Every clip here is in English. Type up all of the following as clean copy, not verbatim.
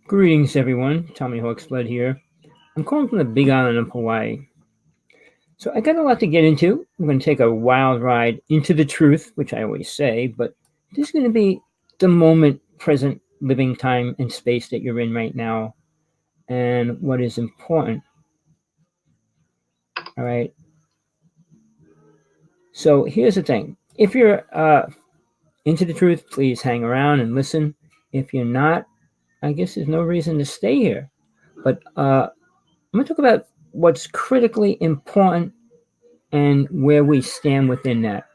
Greetings, everyone. Rev.Hawksblood here. I'm calling from the Big Island of Hawaii. So I got a lot to get into. We're going to take a wild ride into the truth, which I always say, but this is going to be the moment, present, living time and space that you're in right now, and what is important. All right. So here's the thing. If you're into the truth, please hang around and listen. If you're not, I guess there's no reason to stay here. But I'm going to talk about what's critically important and where we stand within that.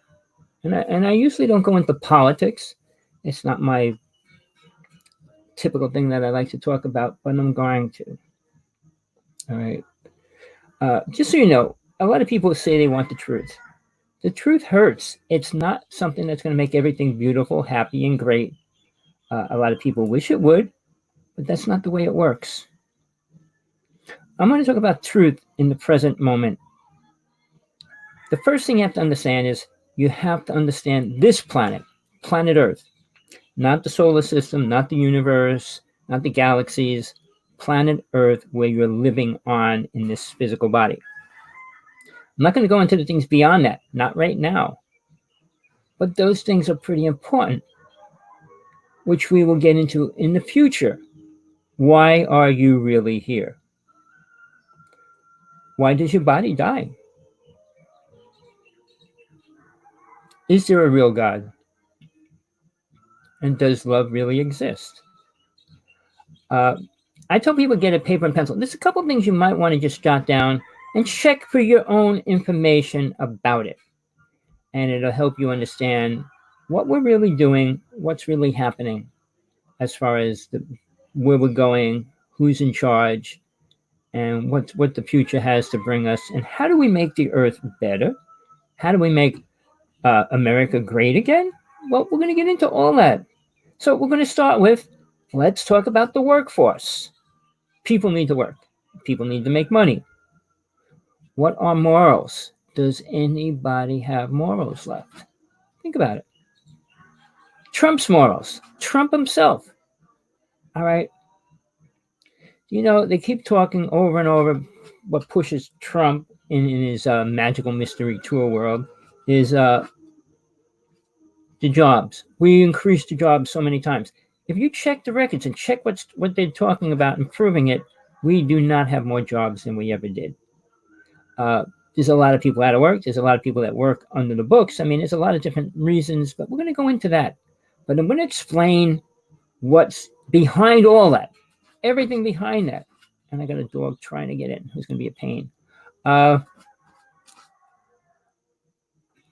And I usually don't go into politics. It's not my typical thing that I like to talk about, but I'm going to. All right. Just so you know, a lot of people say they want the truth. The truth hurts. It's not something that's going to make everything beautiful, happy, and great. A lot of people wish it would, but that's not the way it works. I'm going to talk about truth in the present moment. The first thing you have to understand is you have to understand this planet, planet Earth, not the solar system, not the universe, not the galaxies, planet Earth, where you're living on in this physical body. I'm not going to go into the things beyond that, not right now. But those things are pretty important, which we will get into in the future. Why are you really here? Why does your body die? Is there a real God? And does love really exist? I tell people get a paper and pencil. There's a couple of things you might want to just jot down and check for your own information about it. And it'll help you understand what we're really doing, what's really happening as far as where we're going, who's in charge, and what the future has to bring us, and how do we make the earth better? How do we make America great again? Well, we're going to get into all that. So we're going to start with, let's talk about the workforce. People need to work. People need to make money. What are morals? Does anybody have morals left? Think about it. Trump's morals. Trump himself. All right. You know, they keep talking over and over. What pushes Trump in his magical mystery tour world is the jobs. We increased the jobs so many times. If you check the records and check what they're talking about and proving it, we do not have more jobs than we ever did. There's a lot of people out of work. There's a lot of people that work under the books. I mean, there's a lot of different reasons, but we're going to go into that. But I'm going to explain what's behind all that, everything behind that. And I got a dog trying to get in who's going to be a pain.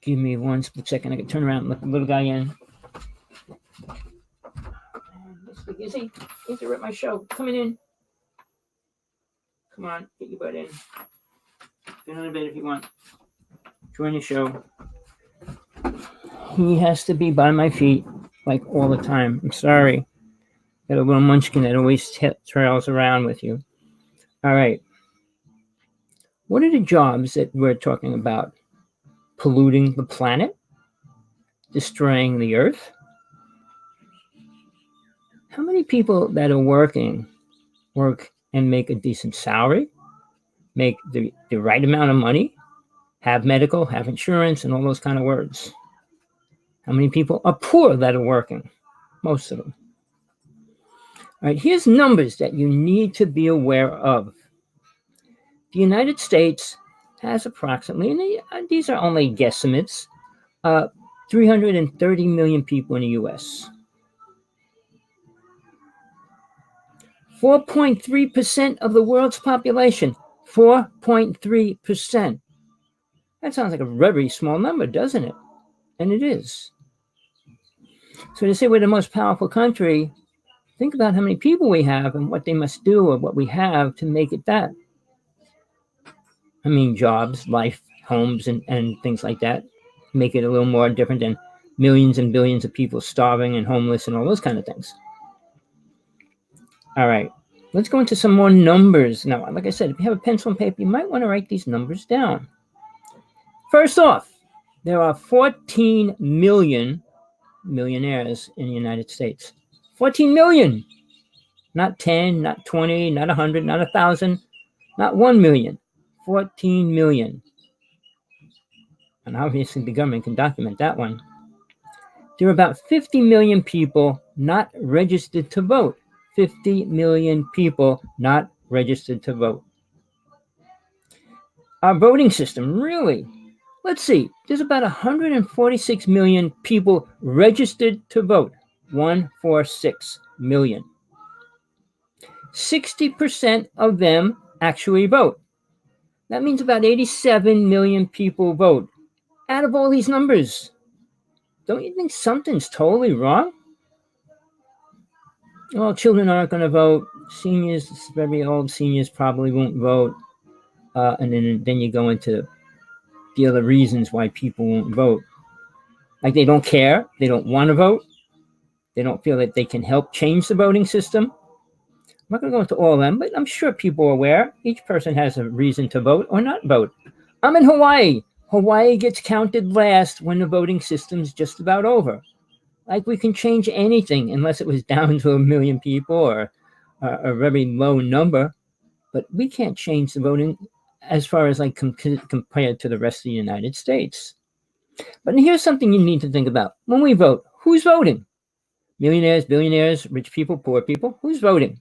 Give me one split second. I can turn around and let the little guy in. Is he at my show? Coming in. Come on, get your butt in. Get on a bed if you want. Join the show. He has to be by my feet like all the time. I'm sorry. Got a little munchkin that always trails around with you. All right. What are the jobs that we're talking about? Polluting the planet? Destroying the earth? How many people that are working work and make a decent salary, make the right amount of money, have medical, have insurance, and all those kind of words? How many people are poor that are working? Most of them. All right, here's numbers that you need to be aware of. The United States has approximately, and these are only guesstimates, 330 million people in the U.S. 4.3% of the world's population. 4.3%. That sounds like a very small number, doesn't it? And it is. So to say we're the most powerful country, think about how many people we have and what they must do or what we have to make it that. I mean, jobs, life, homes, and things like that make it a little more different than millions and billions of people starving and homeless and all those kind of things. All right, let's go into some more numbers. Now, like I said, if you have a pencil and paper, you might want to write these numbers down. First off, there are 14 million millionaires in the United States. 14 million. Not 10, not 20, not 100, not 1,000, not 1 million, 14 million. And obviously the government can document that one. There are about 50 million people not registered to vote. 50 million people not registered to vote. Our voting system, really? Let's see, there's about 146 million people registered to vote. 146 million. 60% of them actually vote. That means about 87 million people vote. Out of all these numbers, don't you think something's totally wrong? Well, children aren't going to vote. Seniors, very old seniors, probably won't vote. And then you go into the other reasons why people won't vote. Like they don't care, they don't want to vote, they don't feel that they can help change the voting system. I'm not going to go into all of them, but I'm sure people are aware. Each person has a reason to vote or not vote. I'm in Hawaii. Hawaii gets counted last when the voting system's just about over. Like we can change anything unless it was down to 1 million people or a very low number. But we can't change the voting as far as like compared to the rest of the United States. But here's something you need to think about. When we vote, who's voting? Millionaires, billionaires, rich people, poor people. Who's voting?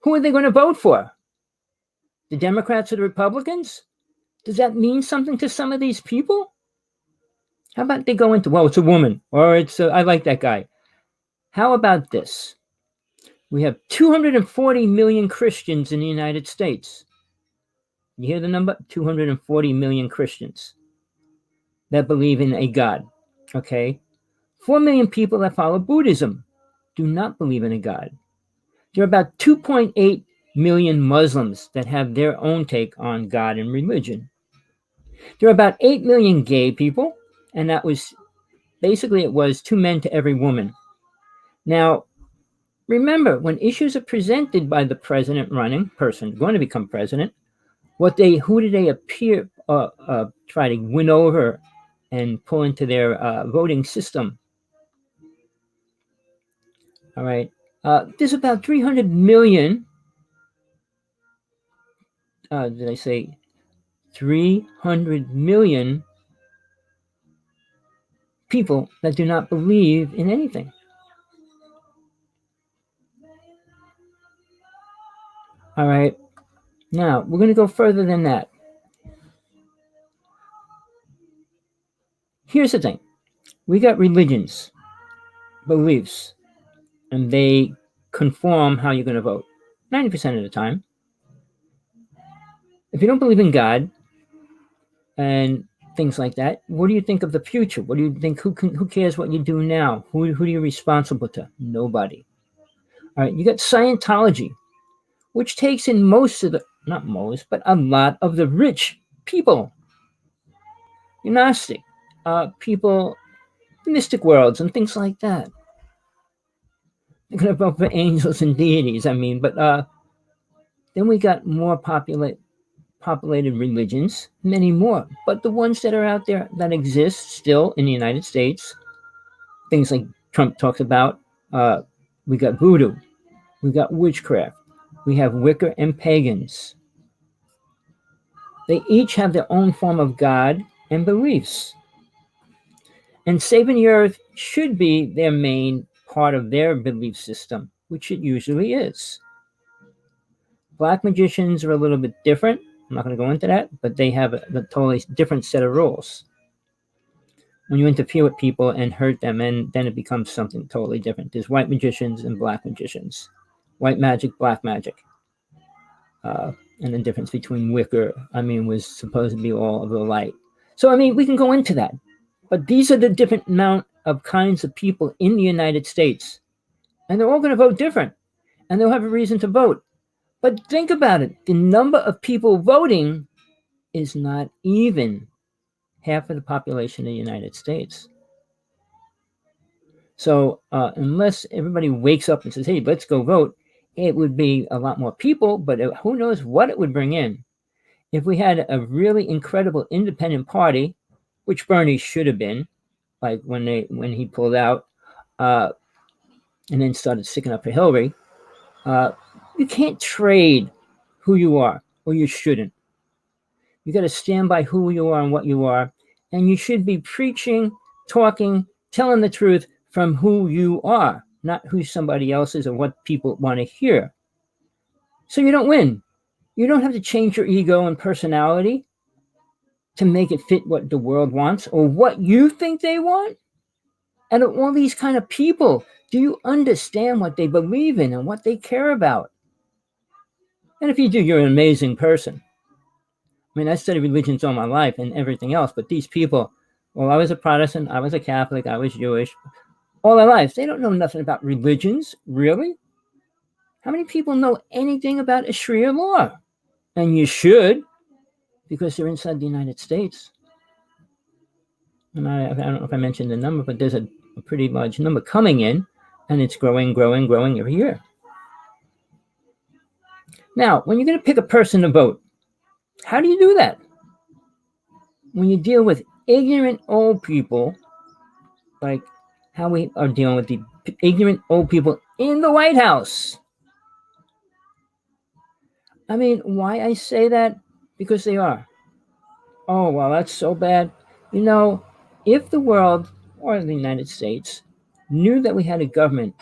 Who are they going to vote for? The Democrats or the Republicans? Does that mean something to some of these people? How about they go into, well, it's a woman, or it's I like that guy. How about this? We have 240 million Christians in the United States. You hear the number? 240 million Christians that believe in a God, okay? 4 million people that follow Buddhism do not believe in a God. There are about 2.8 million Muslims that have their own take on God and religion. There are about 8 million gay people, and that was basically it was 2 men to every woman. Now, remember, when issues are presented by the president running person going to become president, who do they appear try to win over and pull into their voting system? All right, there's about 300 million. Did I say 300 million people that do not believe in anything? All right, now we're going to go further than that. Here's the thing. We got religions, beliefs, and they conform how you're going to vote 90% of the time. If you don't believe in God and things like that, what do you think of the future? What do you think? Who cares what you do now? Who are you responsible to? Nobody. All right, you got Scientology, which takes in not most, but a lot of the rich people. Gnostic people, mystic worlds and things like that. They're going to vote for angels and deities, but then we got more populated religions, many more. But the ones that are out there that exist still in the United States, things like Trump talks about, we got voodoo, we got witchcraft, we have Wicca and pagans. They each have their own form of God and beliefs. And saving the earth should be their main part of their belief system, which it usually is. Black magicians are a little bit different. I'm not going to go into that, but they have a totally different set of rules. When you interfere with people and hurt them, and then it becomes something totally different. There's white magicians and black magicians. White magic, black magic. And the difference between Wicca, was supposed to be all of the light. So, we can go into that. But these are the different amount of kinds of people in the United States. And they're all going to vote different. And they'll have a reason to vote. But think about it. The number of people voting is not even half of the population of the United States. So unless everybody wakes up and says, hey, let's go vote, it would be a lot more people, but who knows what it would bring in. If we had a really incredible independent party, which Bernie should have been, like when he pulled out and then started sticking up for Hillary, Uh, you can't trade who you are, or you shouldn't. You got to stand by who you are and what you are, and you should be preaching, talking, telling the truth from who you are, not who somebody else is or what people want to hear. So you don't win. You don't have to change your ego and personality to make it fit what the world wants or what you think they want. And all these kind of people, do you understand what they believe in and what they care about? And if you do, you're an amazing person. I mean, I studied religions all my life and everything else, but these people, well, I was a Protestant, I was a Catholic, I was Jewish, all their lives, they don't know nothing about religions, really. How many people know anything about a Sharia law? And you should, because they're inside the United States. And I don't know if I mentioned the number, but there's a pretty large number coming in, and it's growing every year. Now, when you're going to pick a person to vote, how do you do that? When you deal with ignorant old people, like how we are dealing with the ignorant old people in the White House. I mean, why I say that? Because they are. Oh, well, that's so bad. You know, if the world or the United States knew that we had a government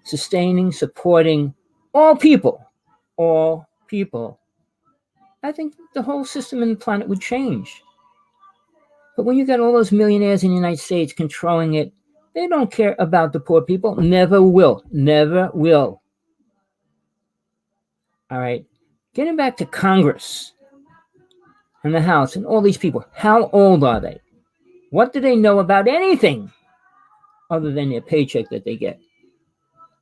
sustaining, supporting all people, I think the whole system in the planet would change. But when you got all those millionaires in the United States controlling it, they don't care about the poor people. Never will. Never will. All right. Getting back to Congress and the House and all these people, how old are they? What do they know about anything other than their paycheck that they get?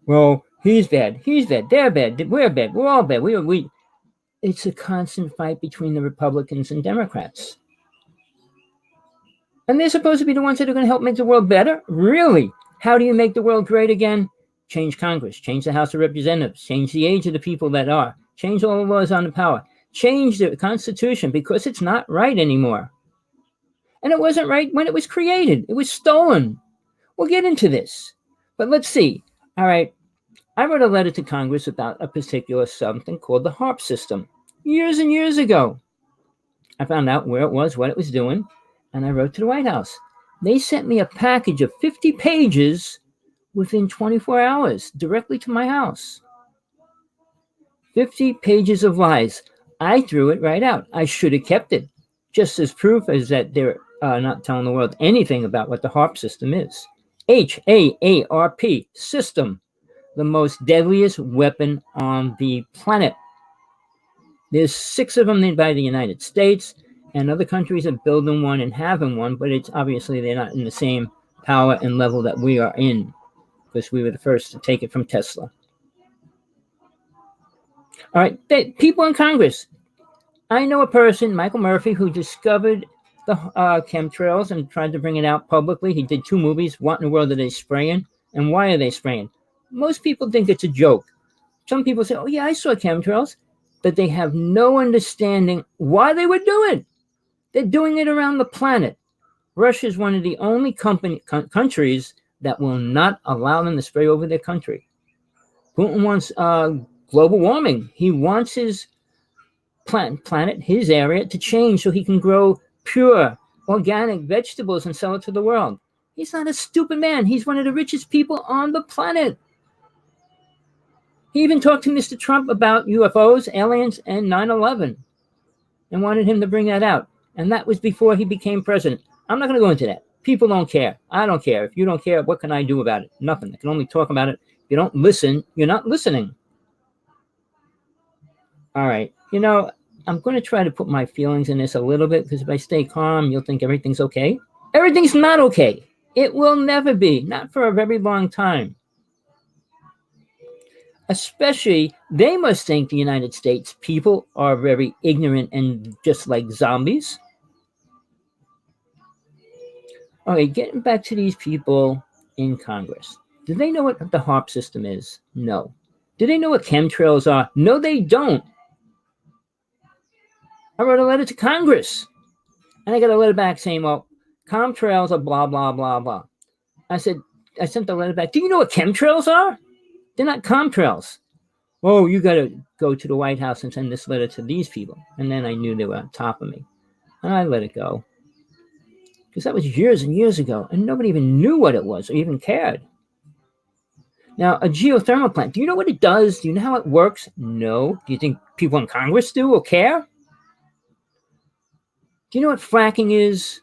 Well, he's bad, they're bad, we're all bad. It's a constant fight between the Republicans and Democrats. And they're supposed to be the ones that are going to help make the world better? Really? How do you make the world great again? Change Congress, change the House of Representatives, change the age of the people that are, change all the laws on the power, change the Constitution because it's not right anymore. And it wasn't right when it was created. It was stolen. We'll get into this. But let's see. All right. I wrote a letter to Congress about a particular something called the HARP system years and years ago. I found out where it was, what it was doing, and I wrote to the White House. They sent me a package of 50 pages within 24 hours directly to my house. 50 pages of lies. I threw it right out. I should have kept it, just as proof as that they're not telling the world anything about what the HARP system is. HAARP system, the most deadliest weapon on the planet. There's 6 of them made by the United States, and other countries are building one and having one, but it's obviously they're not in the same power and level that we are in, because we were the first to take it from Tesla. All right, people in Congress. I know a person, Michael Murphy, who discovered the chemtrails and tried to bring it out publicly. He did 2 movies. What in the world are they spraying? And why are they spraying? Most people think it's a joke. Some people say, oh, yeah, I saw chemtrails. But they have no understanding why they would do it. They're doing it around the planet. Russia is one of the only countries that will not allow them to spray over their country. Putin wants global warming. He wants his planet, his area, to change so he can grow pure, organic vegetables and sell it to the world. He's not a stupid man. He's one of the richest people on the planet. He even talked to Mr. Trump about UFOs, aliens, and 9/11 and wanted him to bring that out. And that was before he became president. I'm not going to go into that. People don't care. I don't care. If you don't care, what can I do about it? Nothing. I can only talk about it. If you don't listen, you're not listening. All right. You know, I'm going to try to put my feelings in this a little bit, because if I stay calm, you'll think everything's okay. Everything's not okay. It will never be. Not for a very long time. Especially, they must think the United States people are very ignorant and just like zombies. Okay, getting back to these people in Congress. Do they know what the HARP system is? No. Do they know what chemtrails are? No, they don't. I wrote a letter to Congress, and I got a letter back saying, well, chemtrails are blah, blah, blah, blah. I sent the letter back. Do you know what chemtrails are? They're not chemtrails. oh, you got to go to the White House and send this letter to these people. And then I knew they were on top of me. And I let it go. Because that was years and years ago, and nobody even knew what it was or even cared. Now, a geothermal plant, do you know what it does? Do you know how it works? No. Do you think people in Congress do or care? Do you know what fracking is?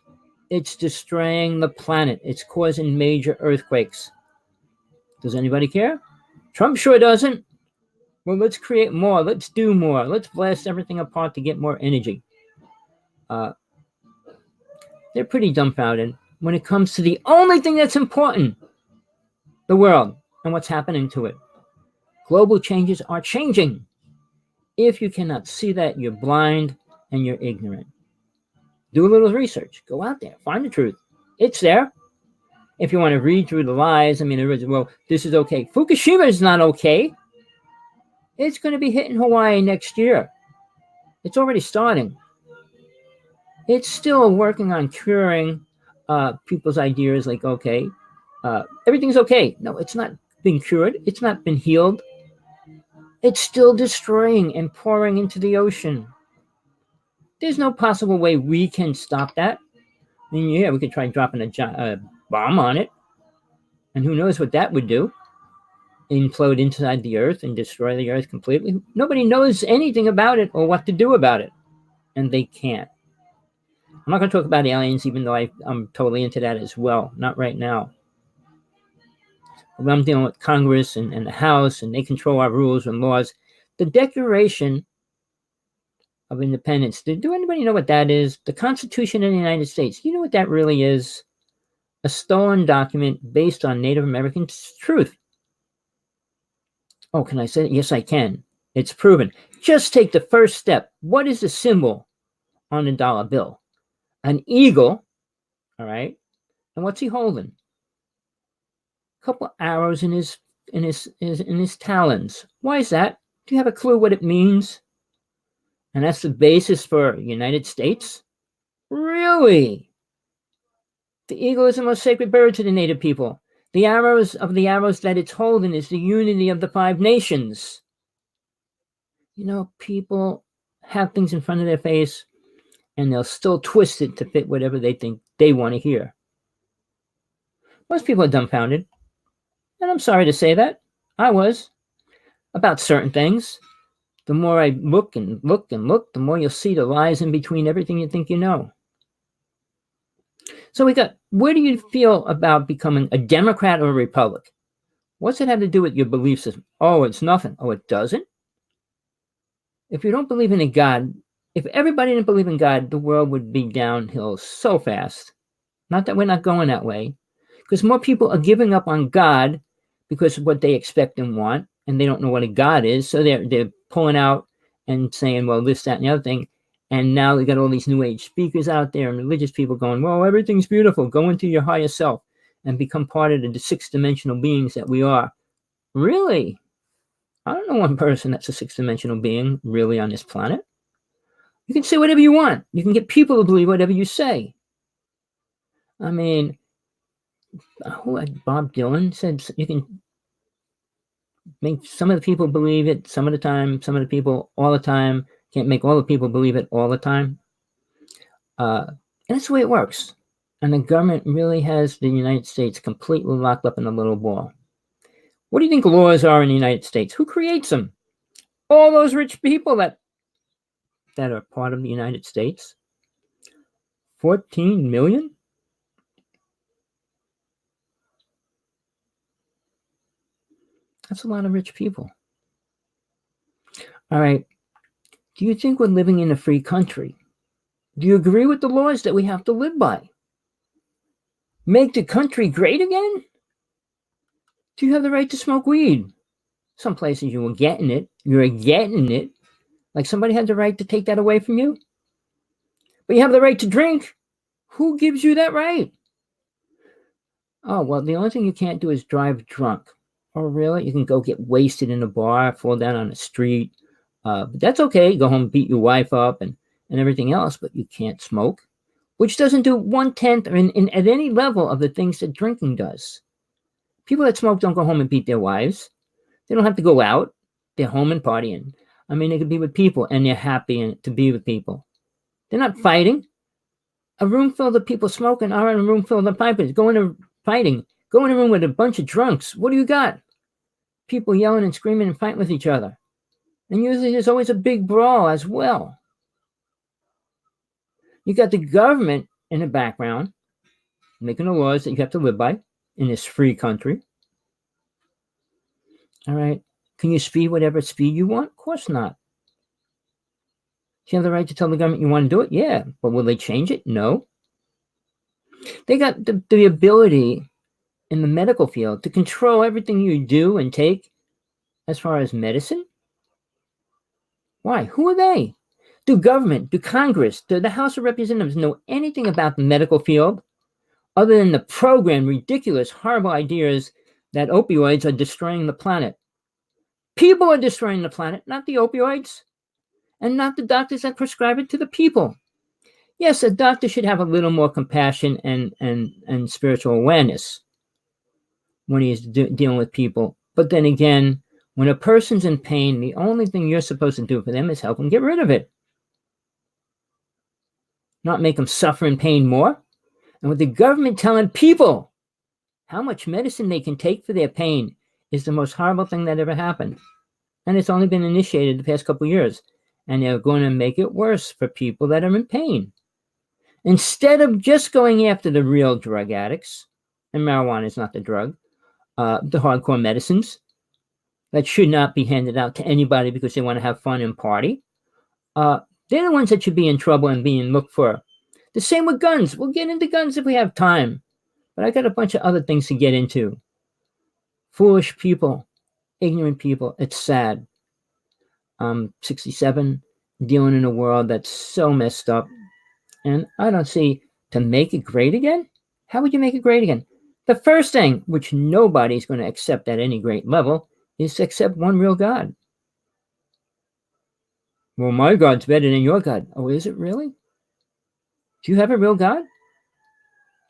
It's destroying the planet. It's causing major earthquakes. Does anybody care? Trump sure doesn't. Well, let's create more. Let's do more. Let's blast everything apart to get more energy. They're pretty dumbfounded when it comes to the only thing that's important, the world and what's happening to it. Global changes are changing. If you cannot see that, you're blind and you're ignorant. Do a little research. Go out there. Find the truth. It's there. If you want to read through the lies, I mean, well, this is okay. Fukushima is not okay. It's going to be hitting Hawaii next year. It's already starting. It's still working on curing people's ideas like, okay, everything's okay. No, it's not been cured. It's not been healed. It's still destroying and pouring into the ocean. There's no possible way we can stop that. I mean, yeah, we could try dropping a bomb on it. And who knows what that would do? Implode inside the earth and destroy the earth completely. Nobody knows anything about it or what to do about it. And they can't. I'm not going to talk about aliens, even though I'm totally into that as well. Not right now. But I'm dealing with Congress and the House, and they control our rules and laws. The Declaration of Independence. Do anybody know what that is? The Constitution of the United States. You know what that really is? A stolen document based on Native American truth. Oh, can I say it? Yes, I can. It's proven. Just take the first step. What is the symbol on a dollar bill? An eagle, all right? And what's he holding? A couple arrows in his talons. Why is that? Do you have a clue what it means? And that's the basis for United States? Really? The eagle is the most sacred bird to the Native people. The arrows that it's holding is the unity of the 5 nations. You know, people have things in front of their face, and they'll still twist it to fit whatever they think they want to hear. Most people are dumbfounded. And I'm sorry to say that. I was. About certain things. The more I look and look and look, the more you'll see the lies in between everything you think you know. So where do you feel about becoming a Democrat or a Republican? What's it have to do with your belief system? Oh, it's nothing. Oh, it doesn't? If you don't believe in a God, if everybody didn't believe in God, the world would be downhill so fast. Not that we're not going that way. Because more people are giving up on God because of what they expect and want, and they don't know what a God is. So they're pulling out and saying, well, this, that, and the other thing. And now they got all these new age speakers out there and religious people going, well, everything's beautiful. Go into your higher self and become part of the 6-dimensional beings that we are. Really? I don't know one person that's a 6-dimensional being really on this planet. You can say whatever you want. You can get people to believe whatever you say. I mean, Bob Dylan said you can make some of the people believe it some of the time, some of the people all the time. Can't make all the people believe it all the time. And that's the way it works. And the government really has the United States completely locked up in a little ball. What do you think laws are in the United States? Who creates them? All those rich people that are part of the United States. 14 million? That's a lot of rich people. All right. Do you think we're living in a free country? Do you agree with the laws that we have to live by? Make the country great again? Do you have the right to smoke weed? Some places you were getting it. You're getting it. Like somebody had the right to take that away from you. But you have the right to drink. Who gives you that right? Oh, well, the only thing you can't do is drive drunk. Oh, really? You can go get wasted in a bar, fall down on the street. But that's okay. Go home, beat your wife up and everything else, but you can't smoke, which doesn't do 1/10 or at any level of the things that drinking does. People that smoke don't go home and beat their wives. They don't have to go out. They're home and partying. I mean, they could be with people, and they're happy to be with people. They're not fighting. A room filled with people smoking, or in a room filled with pipers. Go into fighting. Go in a room with a bunch of drunks. What do you got? People yelling and screaming and fighting with each other. And usually there's always a big brawl as well. You got the government in the background making the laws that you have to live by in this free country. All right. Can you speed whatever speed you want? Of course not. Do you have the right to tell the government you want to do it? Yeah. But will they change it? No. They got the ability in the medical field to control everything you do and take as far as medicine. Why? Who are they? Do government, do Congress, do the House of Representatives know anything about the medical field other than the program, ridiculous, horrible ideas that opioids are destroying the planet? People are destroying the planet, not the opioids, and not the doctors that prescribe it to the people. Yes, a doctor should have a little more compassion and spiritual awareness when he's dealing with people. But then again, when a person's in pain, the only thing you're supposed to do for them is help them get rid of it. Not make them suffer in pain more. And with the government telling people how much medicine they can take for their pain is the most horrible thing that ever happened. And it's only been initiated the past couple of years. And they're going to make it worse for people that are in pain. Instead of just going after the real drug addicts, and marijuana is not the drug, the hardcore medicines that should not be handed out to anybody because they want to have fun and party. They're the ones that should be in trouble and being looked for. The same with guns. We'll get into guns if we have time. But I got a bunch of other things to get into. Foolish people, ignorant people. It's sad. I'm 67, dealing in a world that's so messed up. And I don't see, to make it great again? How would you make it great again? The first thing, which nobody's going to accept at any great level, is to accept one real God. Well, my God's better than your God. Oh, is it really? Do you have a real God?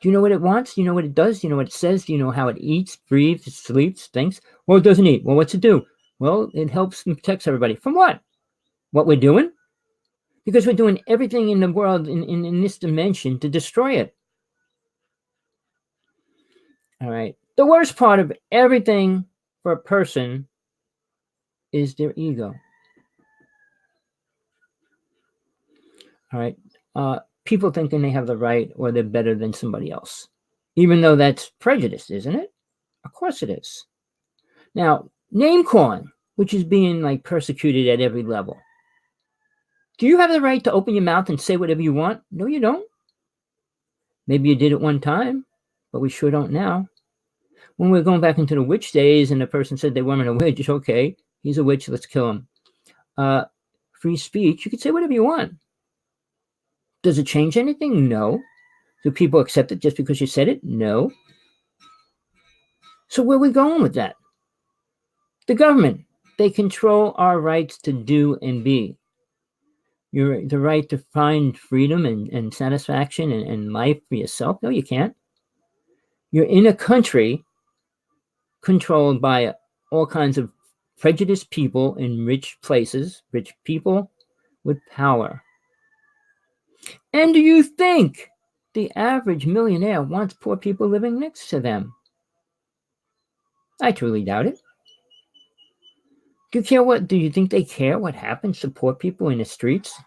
Do you know what it wants? Do you know what it does? Do you know what it says? Do you know how it eats, breathes, sleeps, thinks? Well, it doesn't eat. Well, what's it do? Well, it helps and protects everybody. From what? What we're doing? Because we're doing everything in the world in this dimension to destroy it. All right. The worst part of everything for a person is their ego. All right. People thinking they have the right or they're better than somebody else, even though that's prejudice, isn't it? Of course it is. Now, name calling, which is being like persecuted at every level. Do you have the right to open your mouth and say whatever you want? No, you don't. Maybe you did it one time, but we sure don't now. When we're going back into the witch days and the person said they weren't a witch, okay, he's a witch, let's kill him. Free speech, you can say whatever you want. Does it change anything? No. Do people accept it just because you said it? No. So where are we going with that? The government, they control our rights to do and be. The right to find freedom and satisfaction and life for yourself. No, you can't. You're in a country controlled by all kinds of prejudiced people in rich places, rich people with power. And do you think the average millionaire wants poor people living next to them? I truly doubt it. Do you think they care what happens to poor people in the streets?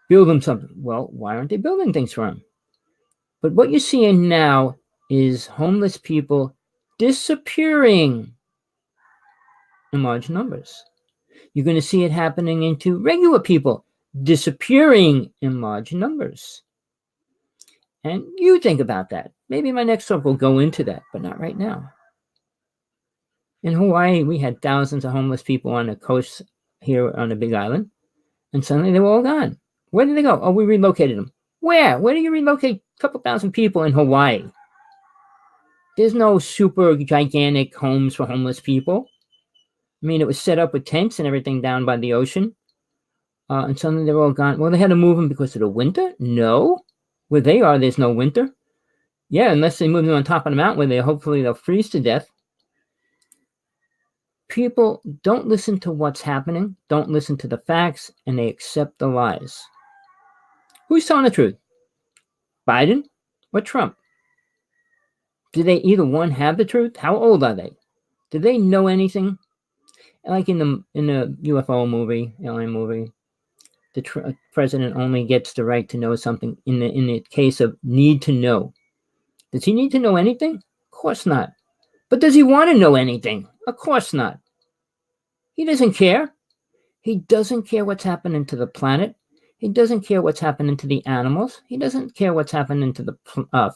Build them something. Well, why aren't they building things for them? But what you're seeing now is homeless people disappearing in large numbers. You're going to see it happening into regular people disappearing in large numbers. And you think about that. Maybe my next talk will go into that, but not right now. In Hawaii, we had thousands of homeless people on the coast here on the Big Island, and suddenly they were all gone. Where did they go? Oh, we relocated them. Where? Where do you relocate a couple thousand people in Hawaii? There's no super gigantic homes for homeless people. I mean, it was set up with tents and everything down by the ocean. And suddenly they're all gone. Well, they had to move them because of the winter? No. Where they are, there's no winter. Yeah, unless they move them on top of the mountain where hopefully they'll freeze to death. people don't listen to what's happening, don't listen to the facts, and they accept the lies. Who's telling the truth? Biden or Trump? Do they either one have the truth? How old are they? Do they know anything? Like in the UFO movie, alien movie, the president only gets the right to know something in the case of need to know. Does he need to know anything? Of course not. But does he want to know anything? Of course not. He doesn't care. He doesn't care what's happening to the planet. He doesn't care what's happening to the animals. He doesn't care what's happening to the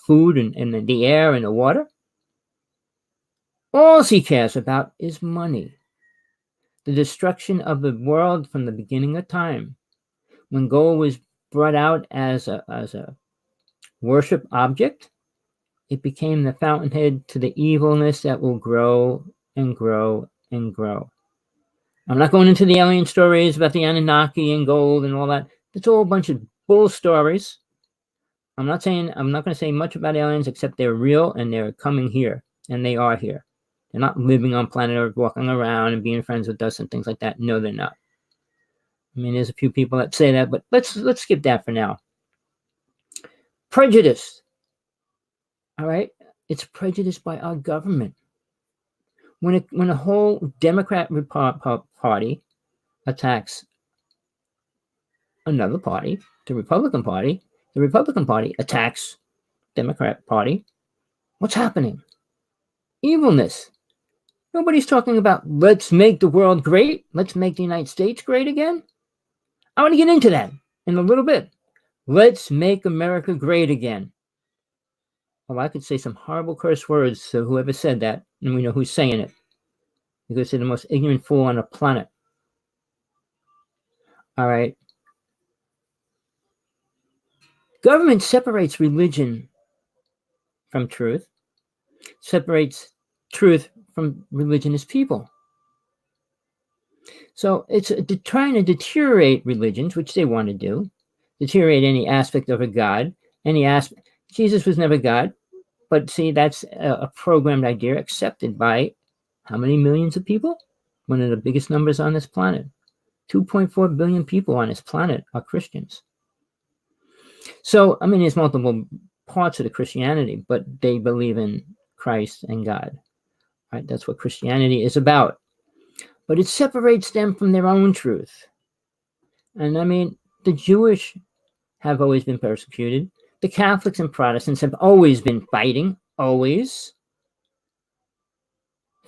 food and the air and the water. All he cares about is money. The destruction of the world from the beginning of time. When gold was brought out as a worship object, it became the fountainhead to the evilness that will grow and grow and grow. I'm not going into the alien stories about the Anunnaki and gold and all that. It's all a bunch of bull stories. I'm not going to say much about aliens except they're real and they're coming here and they are here. They're not living on planet Earth, walking around and being friends with us and things like that. No, they're not. I mean, there's a few people that say that, but let's skip that for now. Prejudice. All right? It's prejudice by our government. When a whole Democrat party attacks another party, the Republican Party attacks Democrat Party, what's happening? Evilness. Nobody's talking about let's make the world great. Let's make the United States great again. I want to get into that in a little bit. Let's make America great again. Well, I could say some horrible curse words to whoever said that, and we know who's saying it. Because they're the most ignorant fool on the planet. All right. Government separates religion from truth, separates truth from religion as people. So it's trying to deteriorate religions, which they want to do, deteriorate any aspect of a God, any aspect. Jesus was never God, but see, that's a programmed idea accepted by how many millions of people? One of the biggest numbers on this planet. 2.4 billion people on this planet are Christians. So, I mean, there's multiple parts of the Christianity, but they believe in Christ and God. Right? That's what Christianity is about. But it separates them from their own truth. And I mean, the Jewish have always been persecuted. The Catholics and Protestants have always been fighting, always.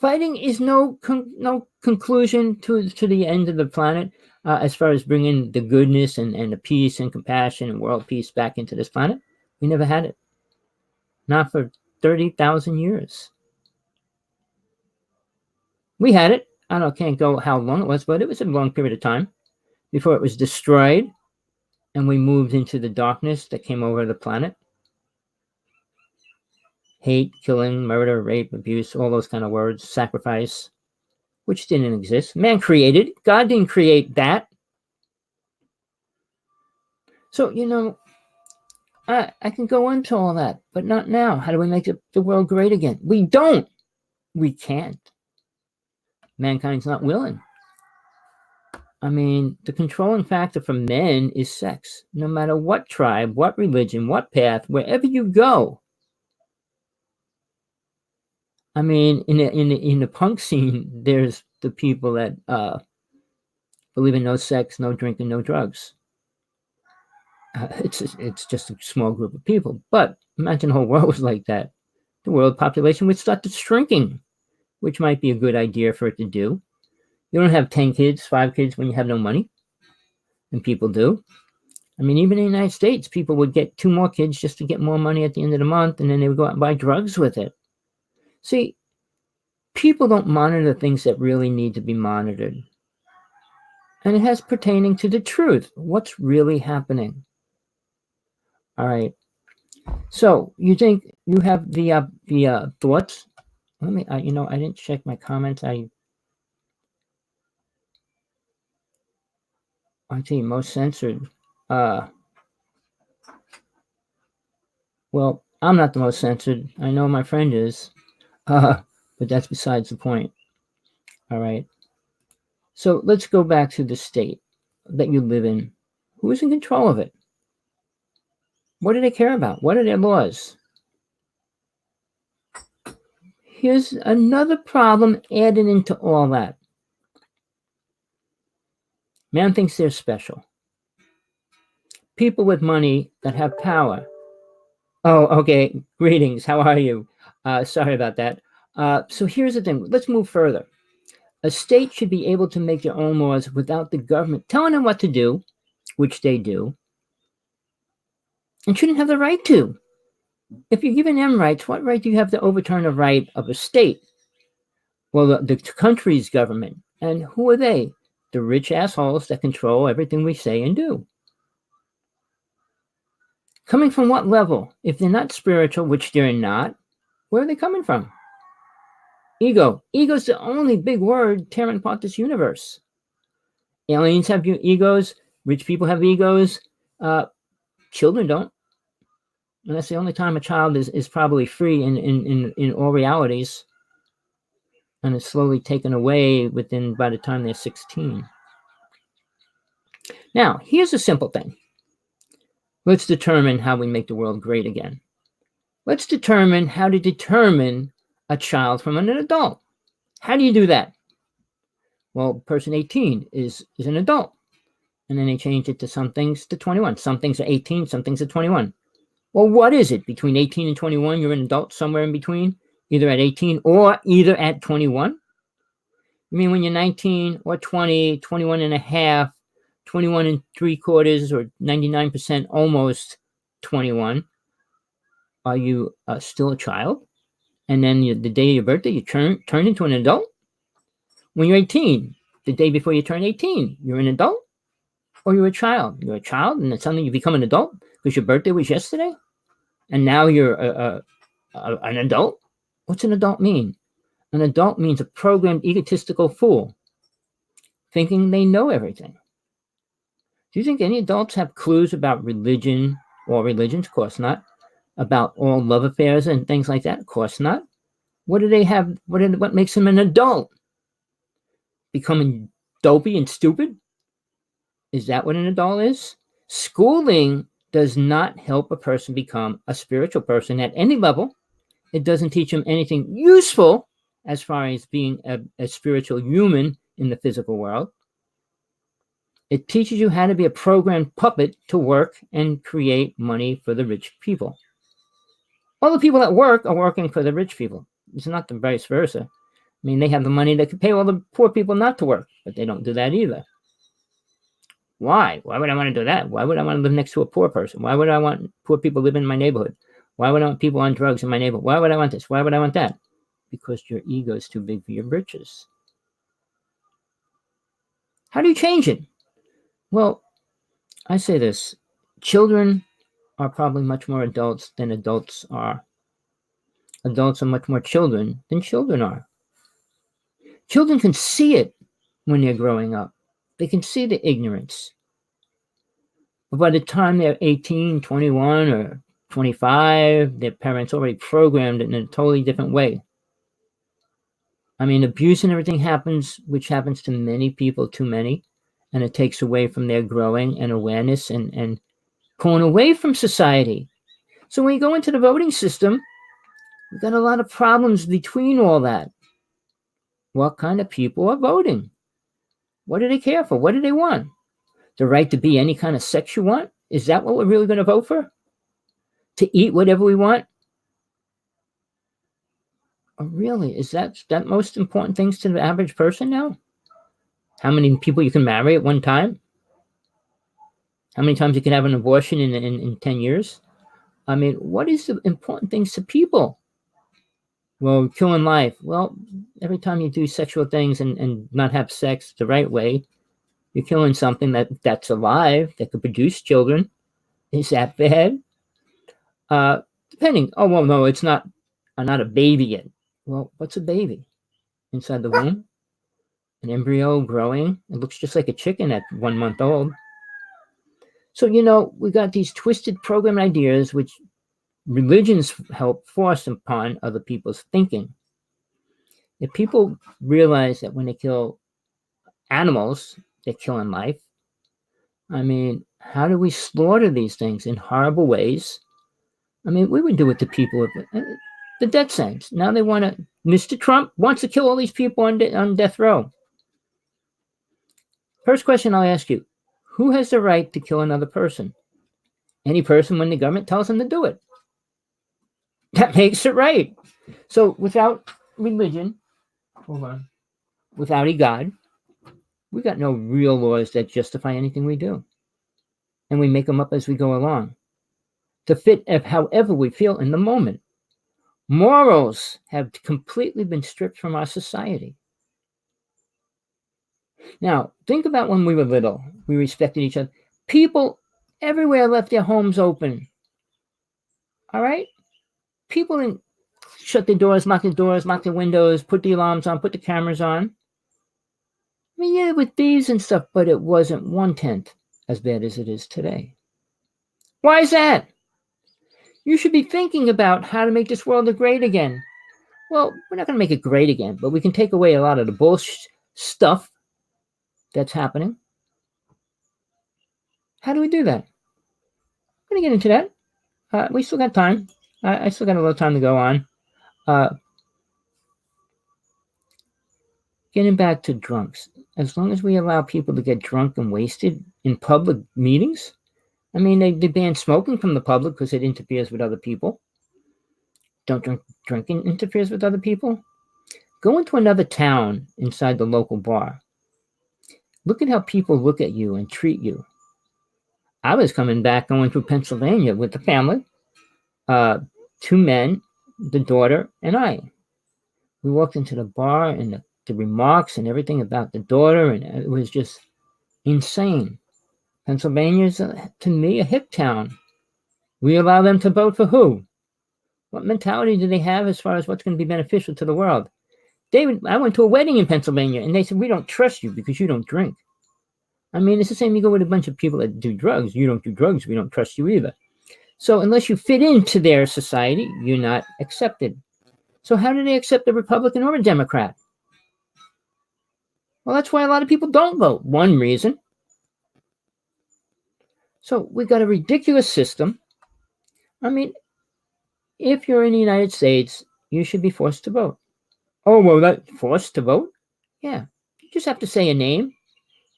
Fighting is no conclusion to the end of the planet as far as bringing the goodness and the peace and compassion and world peace back into this planet. We never had it. Not for 30,000 years. We had it. I can't go how long it was, but it was a long period of time before it was destroyed and we moved into the darkness that came over the planet. Hate, killing, murder, rape, abuse, all those kind of words, sacrifice, which didn't exist. Man created. God didn't create that. So, you know, I can go into all that, but not now. How do we make the world great again? We don't. We can't. Mankind's not willing. I mean, the controlling factor for men is sex. No matter what tribe, what religion, what path, wherever you go. I mean, in the punk scene, there's the people that believe in no sex, no drinking, no drugs. It's just a small group of people. But imagine the whole world was like that. The world population would start shrinking, which might be a good idea for it to do. You don't have 10 kids, 5 kids when you have no money. And people do. I mean, even in the United States, people would get 2 more kids just to get more money at the end of the month, and then they would go out and buy drugs with it. See, people don't monitor things that really need to be monitored. And it has pertaining to the truth. What's really happening? All right. So you think you have the thoughts? Let me. I didn't check my comments. I tell you, most censored. Well, I'm not the most censored. I know my friend is, but that's besides the point. All right. So let's go back to the state that you live in. Who is in control of it? What do they care about? What are their laws? Here's another problem added into all that. Man thinks they're special. People with money that have power. Oh, okay. Greetings. How are you? Sorry about that. So here's the thing. Let's move further. A state should be able to make their own laws without the government telling them what to do, which they do, and shouldn't have the right to. If you're giving them rights, what right do you have to overturn a right of a state? Well, the country's government. And who are they? The rich assholes that control everything we say and do. Coming from what level? If they're not spiritual, which they're not, where are they coming from? Ego. Ego's the only big word tearing apart this universe. Aliens have egos. Rich people have egos. Children don't. And that's the only time a child is probably free in all realities. And it's slowly taken away by the time they're 16. Now, here's a simple thing. Let's determine how we make the world great again. Let's determine how to determine a child from an adult. How do you do that? Well, person 18 is an adult. And then they change it to some things to 21. Some things are 18, some things are 21. Well, what is it? Between 18 and 21, you're an adult somewhere in between, either at 18 or either at 21? You mean when you're 19 or 20, 21 and a half, 21 and 3/4 or 99% almost 21, are you still a child? And then the day of your birthday, you turn into an adult? When you're 18, the day before you turn 18, you're an adult? Or you're a child? You're a child and then suddenly you become an adult because your birthday was yesterday? And now you're an adult? What's an adult mean? An adult means a programmed egotistical fool thinking they know everything. Do you think any adults have clues about religion or religions? Of course not. About all love affairs and things like that? Of course not. What do they have? What makes them an adult? Becoming dopey and stupid? Is that what an adult is? Schooling does not help a person become a spiritual person at any level. It doesn't teach them anything useful as far as being a spiritual human in the physical world. It teaches you how to be a programmed puppet to work and create money for the rich people. All the people that work are working for the rich people. It's not the vice versa. I mean, they have the money that could pay all the poor people not to work, but they don't do that either. Why? Why would I want to do that? Why would I want to live next to a poor person? Why would I want poor people living in my neighborhood? Why would I want people on drugs in my neighborhood? Why would I want this? Why would I want that? Because your ego is too big for your britches. How do you change it? Well, I say this. Children are probably much more adults than adults are. Adults are much more children than children are. Children can see it when they're growing up. They can see the ignorance. But by the time they're 18, 21, or 25, their parents already programmed it in a totally different way. I mean, abuse and everything happens, which happens to many people, too many, and it takes away from their growing and awareness and pulling away from society. So when you go into the voting system, we've got a lot of problems between all that. What kind of people are voting? What do they care for? What do they want? The right to be any kind of sex you want? Is that what we're really going to vote for? To eat whatever we want? Or really, is that most important things to the average person now? How many people you can marry at one time? How many times you can have an abortion in 10 years? I mean, what is the important things to people? Well, killing life. Well, every time you do sexual things and not have sex the right way, you're killing something that's alive, that could produce children. Is that bad? Depending. Oh, well, no, it's not a baby yet. Well, what's a baby? Inside the womb? An embryo growing? It looks just like a chicken at 1 month old. So, we got these twisted program ideas which religions help force upon other people's thinking. If people realize that when they kill animals, they're killing life. I mean, how do we slaughter these things in horrible ways? I mean, we would do it to people. The death sentence. Now they want to. Mr. Trump wants to kill all these people on death row. First question I'll ask you: who has the right to kill another person? Any person when the government tells them to do it. That makes it right. So without religion, without a God, we got no real laws that justify anything we do. And we make them up as we go along to fit however we feel in the moment. Morals have completely been stripped from our society. Now, think about when we were little. We respected each other. People everywhere left their homes open. All right? People didn't shut their doors, lock their windows, put the alarms on, put the cameras on. I mean, yeah, with thieves and stuff, but it wasn't 1/10 as bad as it is today. Why is that? You should be thinking about how to make this world great again. Well, we're not going to make it great again, but we can take away a lot of the bullshit stuff that's happening. How do we do that? I'm going to get into that. We still got time. I still got a little time to go on. Getting back to drunks. As long as we allow people to get drunk and wasted in public meetings, I mean, they ban smoking from the public because it interferes with other people. Don't drink. Drinking interferes with other people. Go into another town inside the local bar. Look at how people look at you and treat you. I was coming back going through Pennsylvania with the family, 2 men, the daughter, and I. We walked into the bar and the remarks and everything about the daughter, and it was just insane. Pennsylvania is, to me, a hip town. We allow them to vote for who? What mentality do they have as far as what's going to be beneficial to the world? I went to a wedding in Pennsylvania, and they said, we don't trust you because you don't drink. I mean, it's the same. You go with a bunch of people that do drugs. You don't do drugs. We don't trust you either. So unless you fit into their society, you're not accepted. So how do they accept a Republican or a Democrat? Well, that's why a lot of people don't vote. One reason. So we got a ridiculous system. I mean, if you're in the United States, you should be forced to vote. Oh, well, that forced to vote? Yeah. You just have to say a name.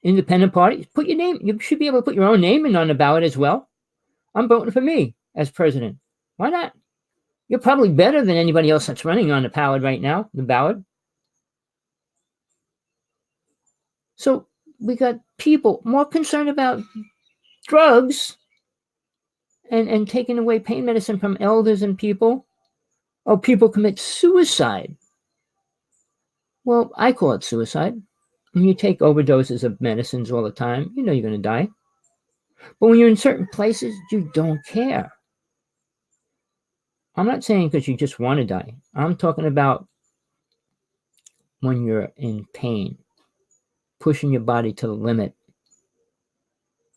Independent party. Put your name. You should be able to put your own name in on the ballot as well. I'm voting for me as president. Why not? You're probably better than anybody else that's running on the ballot right now, the ballot. So we got people more concerned about drugs and taking away pain medicine from elders and people. Oh, people commit suicide. Well, I call it suicide. When you take overdoses of medicines all the time, you know you're going to die. But when you're in certain places, you don't care. I'm not saying because you just want to die. I'm talking about when you're in pain, pushing your body to the limit,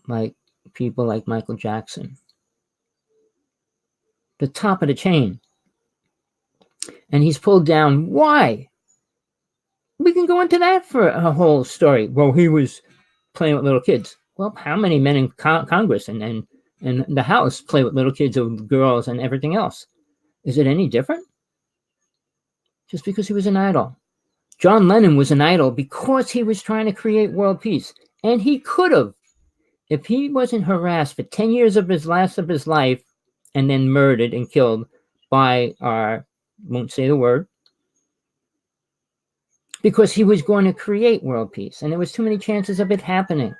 like people like Michael Jackson. The top of the chain. And he's pulled down. Why? We can go into that for a whole story. Well, he was playing with little kids. Well, how many men in Congress and the House play with little kids or girls and everything else? Is it any different? Just because he was an idol. John Lennon was an idol because he was trying to create world peace. And he could have, if he wasn't harassed for 10 years of his life and then murdered and killed by won't say the word, because he was going to create world peace. And there was too many chances of it happening.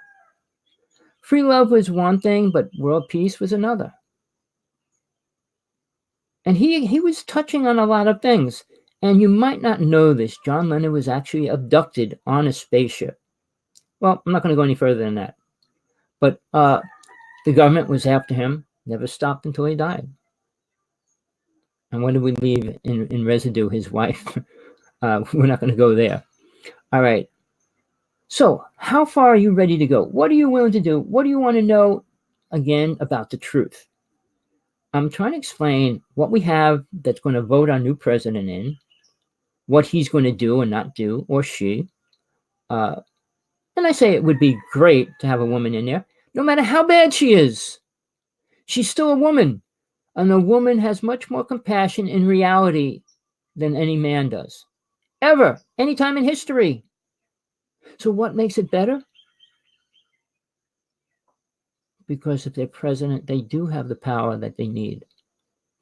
Free love was one thing, but world peace was another. And he was touching on a lot of things. And you might not know this. John Lennon was actually abducted on a spaceship. Well, I'm not going to go any further than that. But the government was after him, never stopped until he died. And what did we leave in residue? His wife. We're not going to go there. All right. So how far are you ready to go? What are you willing to do? What do you want to know, again, about the truth? I'm trying to explain what we have that's going to vote our new president in. what he's going to do and not do, or she. And I say it would be great to have a woman in there, no matter how bad she is. She's still a woman, and a woman has much more compassion in reality than any man does, ever, any time in history. So what makes it better? Because if they're president, they do have the power that they need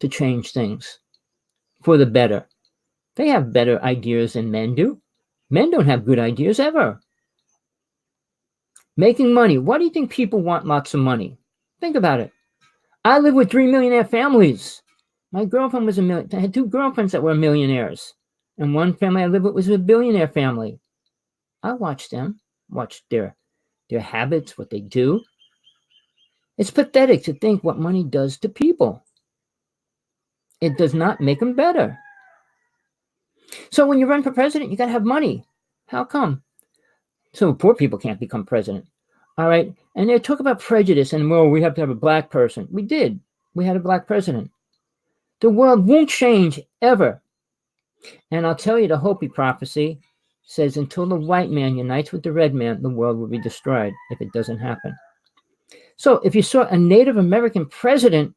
to change things for the better. They have better ideas than men do. Men don't have good ideas ever. Making money. Why do you think people want lots of money? Think about it. I live with 3 millionaire families. My girlfriend was I had 2 girlfriends that were millionaires. And one family I lived with was a billionaire family. I watched them, watched their habits, what they do. It's pathetic to think what money does to people. It does not make them better. So when you run for president, you got to have money. How come? So poor people can't become president. All right. And they talk about prejudice and, well, we have to have a black person. We did. We had a black president. The world won't change ever. And I'll tell you, the Hopi prophecy says until the white man unites with the red man, the world will be destroyed if it doesn't happen. So if you saw a Native American president,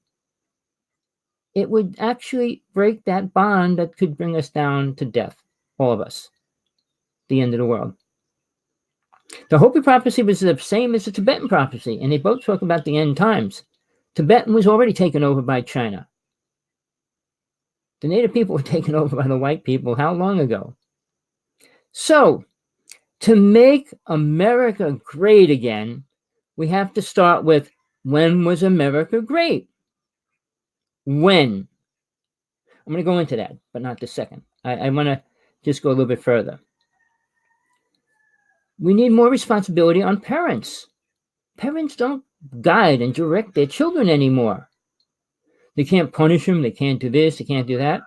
it would actually break that bond that could bring us down to death, all of us, the end of the world. The Hopi prophecy was the same as the Tibetan prophecy, and they both talk about the end times. Tibetan was already taken over by China. The native people were taken over by the white people how long ago? So, to make America great again, we have to start with, when was America great? When? I'm going to go into that, but not this second. I want to just go a little bit further. We need more responsibility on parents. Parents don't guide and direct their children anymore. They can't punish them. They can't do this. They can't do that.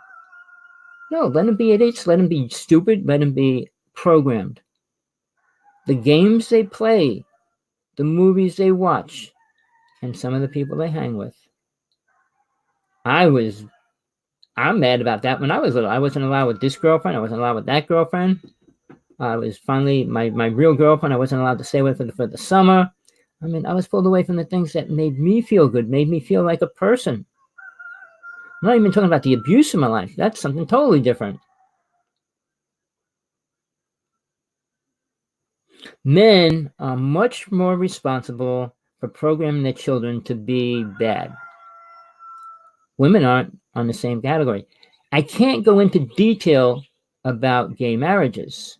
No, let them be idiots. Let them be stupid. Let them be programmed. The games they play, the movies they watch, and some of the people they hang with. I'm mad about that when I was little. I wasn't allowed with this girlfriend. I wasn't allowed with that girlfriend. I was finally, my real girlfriend, I wasn't allowed to stay with for the summer. I mean, I was pulled away from the things that made me feel good, made me feel like a person. I'm not even talking about the abuse in my life. That's something totally different. Men are much more responsible for programming their children to be bad. Women aren't on the same category. I can't go into detail about gay marriages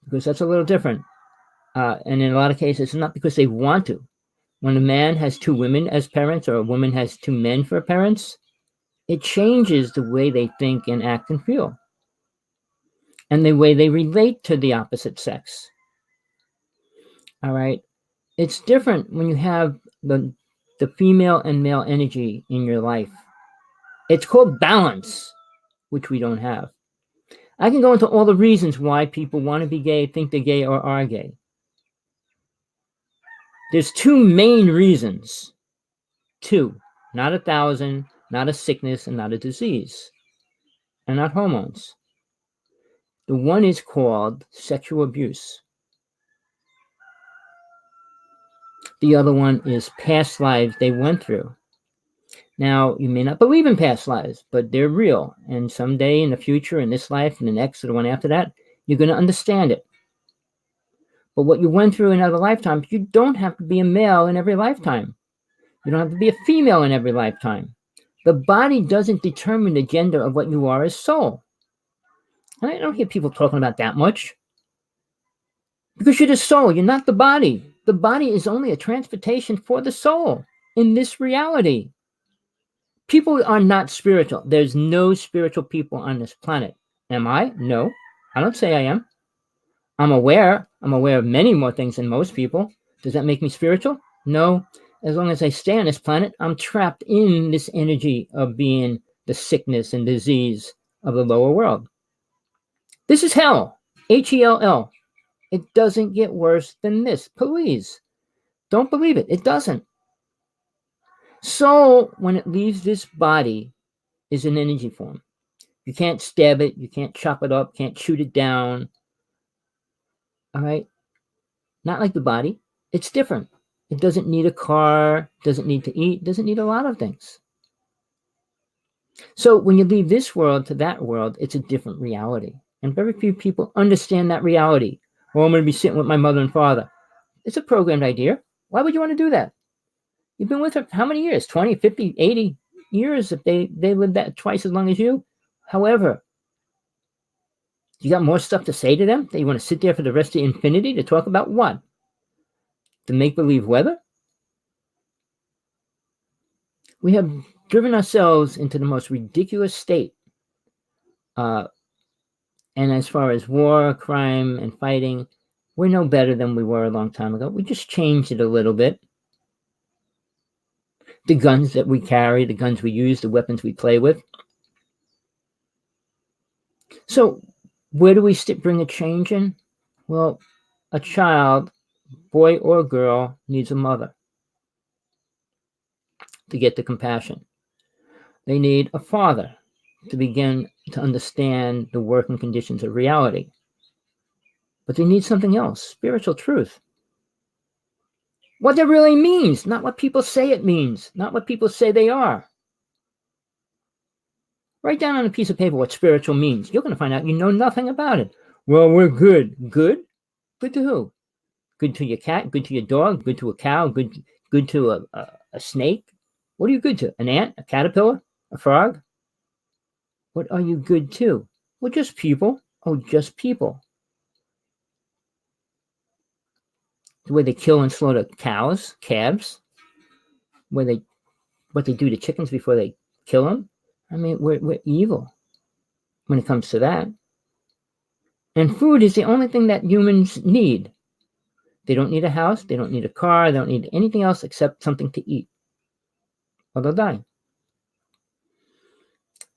because that's a little different. And in a lot of cases, it's not because they want to. When a man has 2 women as parents or a woman has 2 men for parents, it changes the way they think and act and feel, and the way they relate to the opposite sex. All right. It's different when you have the female and male energy in your life. It's called balance, which we don't have. I can go into all the reasons why people want to be gay, think they're gay, or are gay. There's 2 main reasons. 2, not 1,000, not a sickness, and not a disease, and not hormones. The one is called sexual abuse. The other one is past lives they went through. Now, you may not believe in past lives, but they're real. And someday in the future, in this life, and the next, or the one after that, you're going to understand it. But what you went through in other lifetimes, you don't have to be a male in every lifetime. You don't have to be a female in every lifetime. The body doesn't determine the gender of what you are as soul. And I don't hear people talking about that much. Because you're the soul, you're not the body. The body is only a transportation for the soul in this reality. People are not spiritual. There's no spiritual people on this planet. Am I? No. I don't say I am. I'm aware. I'm aware of many more things than most people. Does that make me spiritual? No. As long as I stay on this planet, I'm trapped in this energy of being the sickness and disease of the lower world. This is hell. Hell. It doesn't get worse than this. Please. Don't believe it. It doesn't. Soul, when it leaves this body, is an energy form. You can't stab it. You can't chop it up. Can't shoot it down. All right? Not like the body. It's different. It doesn't need a car, doesn't need to eat, doesn't need a lot of things. So when you leave this world to that world, it's a different reality. And very few people understand that reality. Well, I'm going to be sitting with my mother and father. It's a programmed idea. Why would you want to do that? You've been with her how many years? 20, 50, 80 years if they lived that twice as long as you. However, you got more stuff to say to them that you want to sit there for the rest of infinity to talk about what? The make-believe weather? We have driven ourselves into the most ridiculous state. And as far as war, crime, and fighting, we're no better than we were a long time ago. We just changed it a little bit. The guns that we carry, the guns we use, the weapons we play with. So where do we bring a change in? Well, a child, boy or girl, needs a mother to get the compassion. They need a father to begin to understand the working conditions of reality. But they need something else, spiritual truth. What that really means, not what people say it means, not what people say they are. Write down on a piece of paper what spiritual means. You're going to find out you know nothing about it. Well, we're good. Good? Good to who? Good to your cat? Good to your dog? Good to a cow? Good to a snake? What are you good to? An ant? A caterpillar? A frog? What are you good to? Well, just people. Oh, just people. The way they kill and slaughter cows, calves, what they do to chickens before they kill them. I mean, we're evil when it comes to that. And food is the only thing that humans need. They don't need a house. They don't need a car. They don't need anything else except something to eat, or they'll die.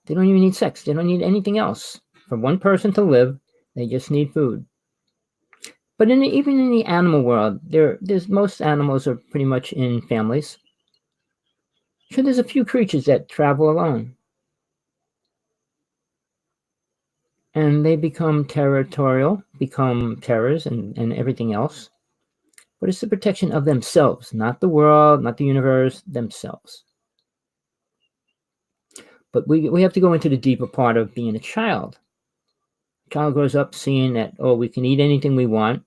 They don't even need sex. They don't need anything else. For one person to live, they just need food. But even in the animal world, there's most animals are pretty much in families. Sure, there's a few creatures that travel alone. And they become territorial, become terrors and everything else. But it's the protection of themselves, not the world, not the universe, themselves. But we have to go into the deeper part of being a child. A child grows up seeing that, oh, we can eat anything we want.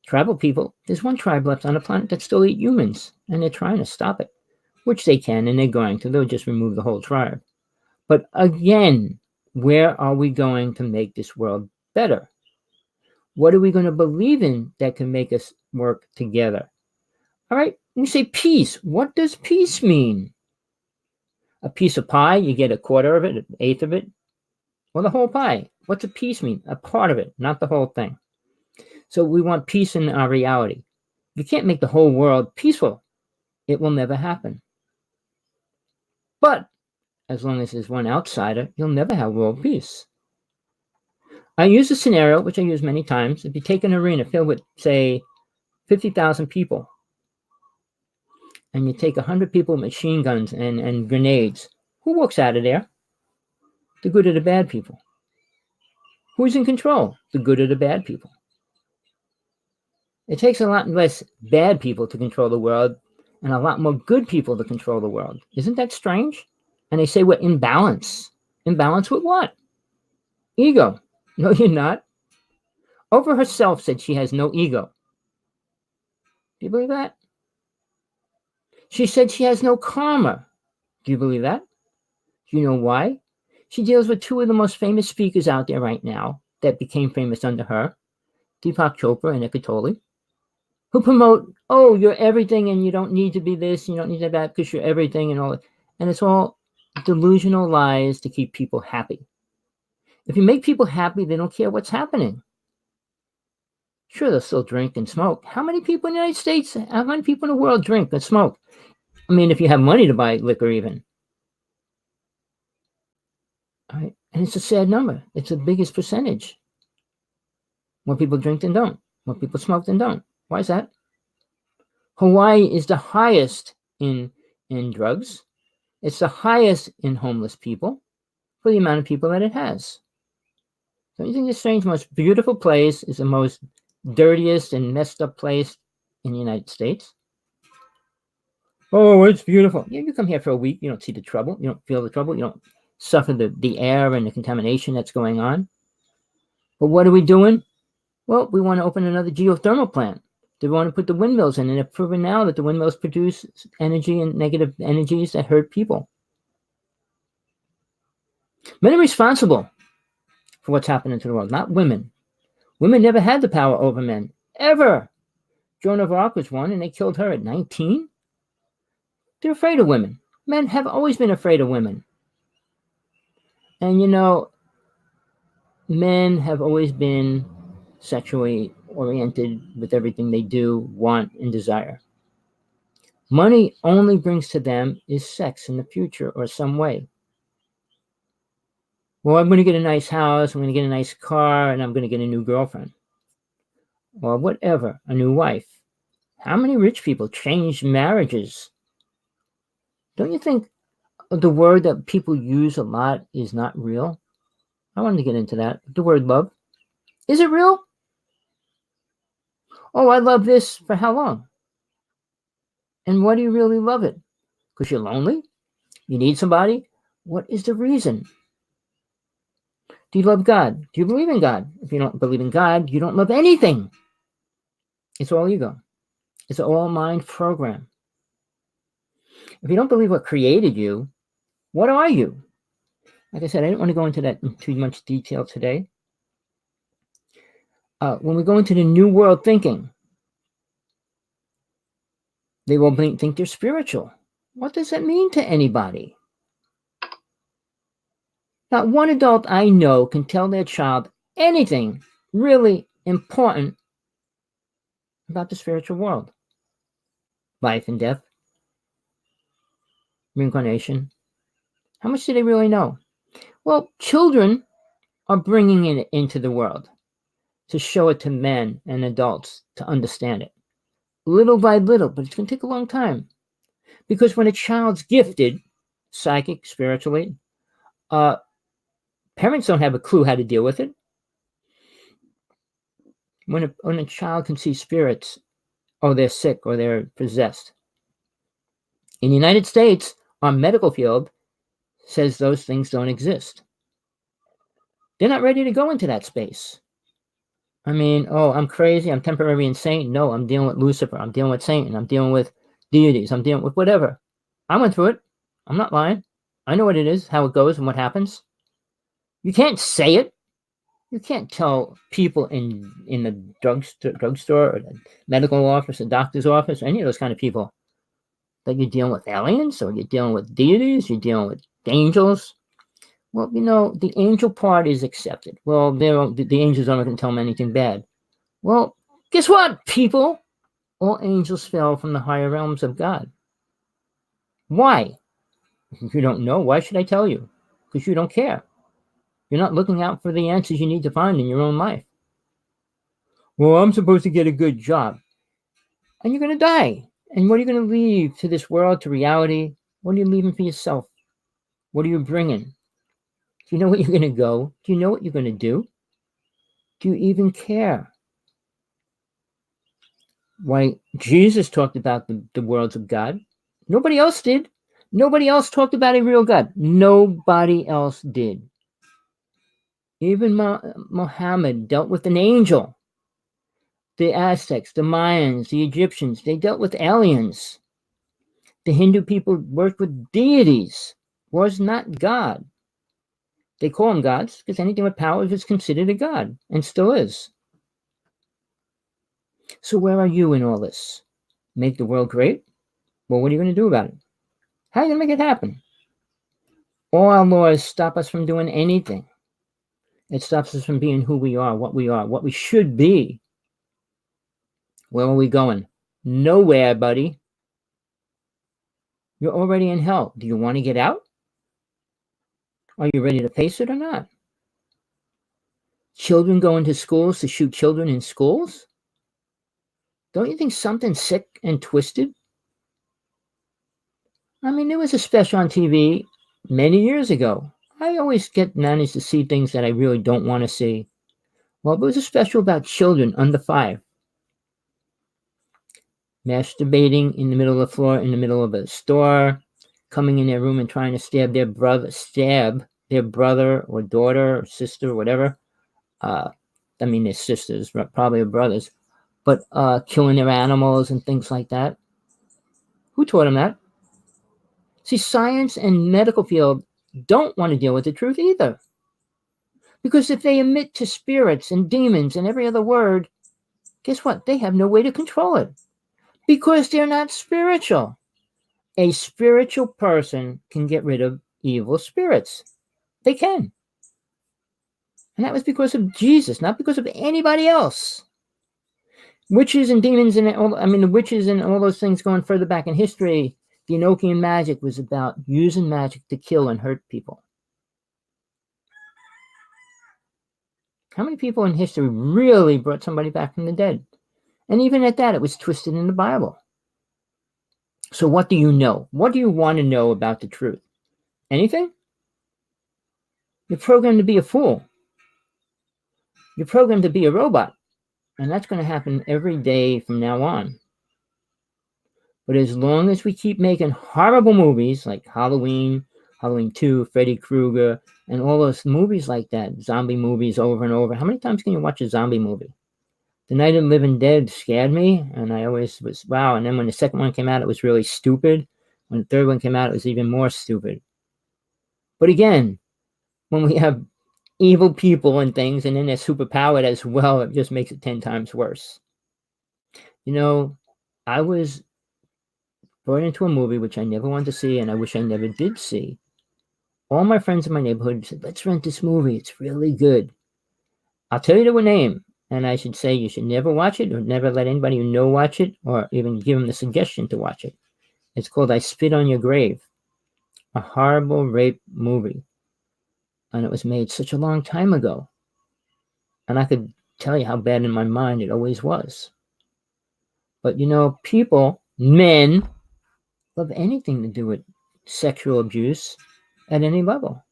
Tribal people, there's one tribe left on the planet that still eat humans, and they're trying to stop it, which they can, and they're going to. They'll just remove the whole tribe. But again, where are we going to make this world better? What are we going to believe in that can make us work together? All right, when you say peace, what does peace mean? A piece of pie, you get a quarter of it, an eighth of it, or the whole pie. What's a piece mean? A part of it, not the whole thing. So we want peace in our reality. You can't make the whole world peaceful. It will never happen. But as long as there's one outsider, you'll never have world peace. I use a scenario, which I use many times. If you take an arena filled with, say, 50,000 people, and you take 100 people with machine guns and grenades, who walks out of there? The good or the bad people? Who's in control? The good or the bad people? It takes a lot less bad people to control the world and a lot more good people to control the world. Isn't that strange? And they say we're in balance. In balance with what? Ego. No, you're not. Oprah herself said she has no ego. Do you believe that? She said she has no karma. Do you believe that? Do you know why? She deals with two of the most famous speakers out there right now that became famous under her, Deepak Chopra and Eckhart Tolle, who promote, oh, you're everything and you don't need to be this, you don't need to be that because you're everything and all that. And it's all delusional lies to keep people happy. If you make people happy, they don't care what's happening. Sure, they'll still drink and smoke. How many people in the United States, how many people in the world drink and smoke? I mean, if you have money to buy liquor even. All right. And it's a sad number. It's the biggest percentage. More people drink than don't. More people smoke than don't. Why is that? Hawaii is the highest in drugs. It's the highest in homeless people. for the amount of people that it has. Don't you think this strange, most beautiful place is the most dirtiest and messed up place in the United States? Oh, it's beautiful. Yeah, you come here for a week, you don't see the trouble, you don't feel the trouble, you don't suffer the air and the contamination that's going on. But what are we doing? Well, we want to open another geothermal plant. They want to put the windmills in, and they've proven now that the windmills produce energy and negative energies that hurt people. Men are responsible for what's happening to the world, not women. Women never had the power over men, ever. Joan of Arc was one, and they killed her at 19. They're afraid of women. Men have always been afraid of women. And men have always been sexually oriented with everything they do, want, and desire. Money only brings to them is sex in the future or some way. Well, I'm going to get a nice house, I'm going to get a nice car, and I'm going to get a new girlfriend. Or whatever, a new wife. How many rich people change marriages? Don't you think the word that people use a lot is not real? I wanted to get into that. The word love. Is it real? Oh, I love this for how long? And why do you really love it? Because you're lonely? You need somebody? What is the reason? Do you love God? Do you believe in God? If you don't believe in God, you don't love anything. It's all ego. It's an all mind program. If you don't believe what created you, what are you? Like I said, I didn't want to go into that in too much detail today. When we go into the new world thinking, they will think they're spiritual. What does that mean to anybody? Not one adult I know can tell their child anything really important about the spiritual world. Life and death, reincarnation. How much do they really know? Well, children are bringing it into the world to show it to men and adults to understand it. Little by little, but it's going to take a long time. Because when a child's gifted, psychic, spiritually, parents don't have a clue how to deal with it. When a child can see spirits, or they're sick, or they're possessed. In the United States, our medical field says those things don't exist. They're not ready to go into that space. I mean, oh, I'm crazy, I'm temporarily insane. No, I'm dealing with Lucifer, I'm dealing with Satan, I'm dealing with deities, I'm dealing with whatever. I went through it. I'm not lying. I know what it is, how it goes, and what happens. You can't say it. You can't tell people in the drugstore or the medical office, the doctor's office, or any of those kind of people that you're dealing with aliens, or you're dealing with deities, you're dealing with angels. Well, the angel part is accepted. Well, the angels aren't going to tell them anything bad. Well, guess what, people? All angels fell from the higher realms of God. Why? If you don't know, why should I tell you? Because you don't care. You're not looking out for the answers you need to find in your own life. Well, I'm supposed to get a good job. And you're going to die. And what are you going to leave to this world, to reality? What are you leaving for yourself? What are you bringing? Do you know what you're going to go? Do you know what you're going to do? Do you even care? Why, Jesus talked about the worlds of God. Nobody else did. Nobody else talked about a real God. Nobody else did. Even Muhammad dealt with an angel. The Aztecs, the Mayans, the Egyptians, they dealt with aliens. The Hindu people worked with deities, was not God. They call them gods because anything with powers is considered a god, and still is. So where are you in all this? Make the world great? Well, what are you going to do about it? How are you going to make it happen? All our laws stop us from doing anything. It stops us from being who we are, what we should be. Where are we going? Nowhere, buddy. You're already in hell. Do you want to get out? Are you ready to face it or not? Children going to schools to shoot children in schools? Don't you think something's sick and twisted? I mean, there was a special on TV many years ago. I always manage to see things that I really don't want to see. Well, there was a special about children under 5 masturbating in the middle of the floor, in the middle of a store, coming in their room and trying to stab their brother or daughter or sister or whatever. I mean, their sisters, probably their brothers, but killing their animals and things like that. Who taught them that? See, science and medical field don't want to deal with the truth either. Because if they admit to spirits and demons and every other word, guess what? They have no way to control it. Because they're not spiritual. A spiritual person can get rid of evil spirits. They can. And that was because of Jesus, not because of anybody else. Witches and demons, the witches and all those things going further back in history, the Enochian magic was about using magic to kill and hurt people. How many people in history really brought somebody back from the dead? And even at that, it was twisted in the Bible. So what do you know? What do you want to know about the truth? Anything? You're programmed to be a fool. You're programmed to be a robot. And that's going to happen every day from now on. But as long as we keep making horrible movies like Halloween 2, Freddy Krueger, and all those movies like that, zombie movies over and over. How many times can you watch a zombie movie? The Night of the Living Dead scared me, and I always was, wow. And then when the second one came out, it was really stupid. When the third one came out, it was even more stupid. But again, when we have evil people and things, and then they're superpowered as well, it just makes it 10 times worse. You know, I was brought into a movie which I never wanted to see, and I wish I never did see. All my friends in my neighborhood said, let's rent this movie. It's really good. I'll tell you the name, and I should say you should never watch it or never let anybody you know watch it or even give them the suggestion to watch it. It's called I Spit on Your Grave, a horrible rape movie. And it was made such a long time ago. And I could tell you how bad in my mind it always was. But you know, people, men, love anything to do with sexual abuse at any level.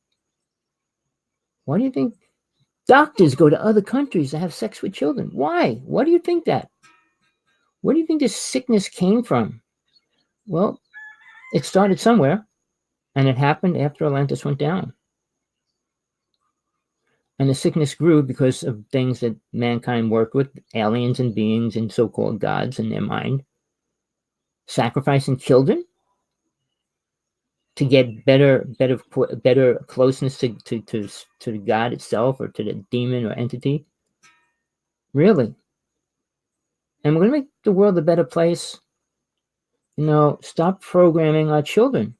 Why do you think doctors go to other countries to have sex with children? Why? Why do you think that? Where do you think this sickness came from? Well, it started somewhere, and it happened after Atlantis went down. And the sickness grew because of things that mankind worked with, aliens and beings and so-called gods in their mind. Sacrificing children to get better closeness to the God itself or to the demon or entity. Really. And we're going to make the world a better place. You know, stop programming our children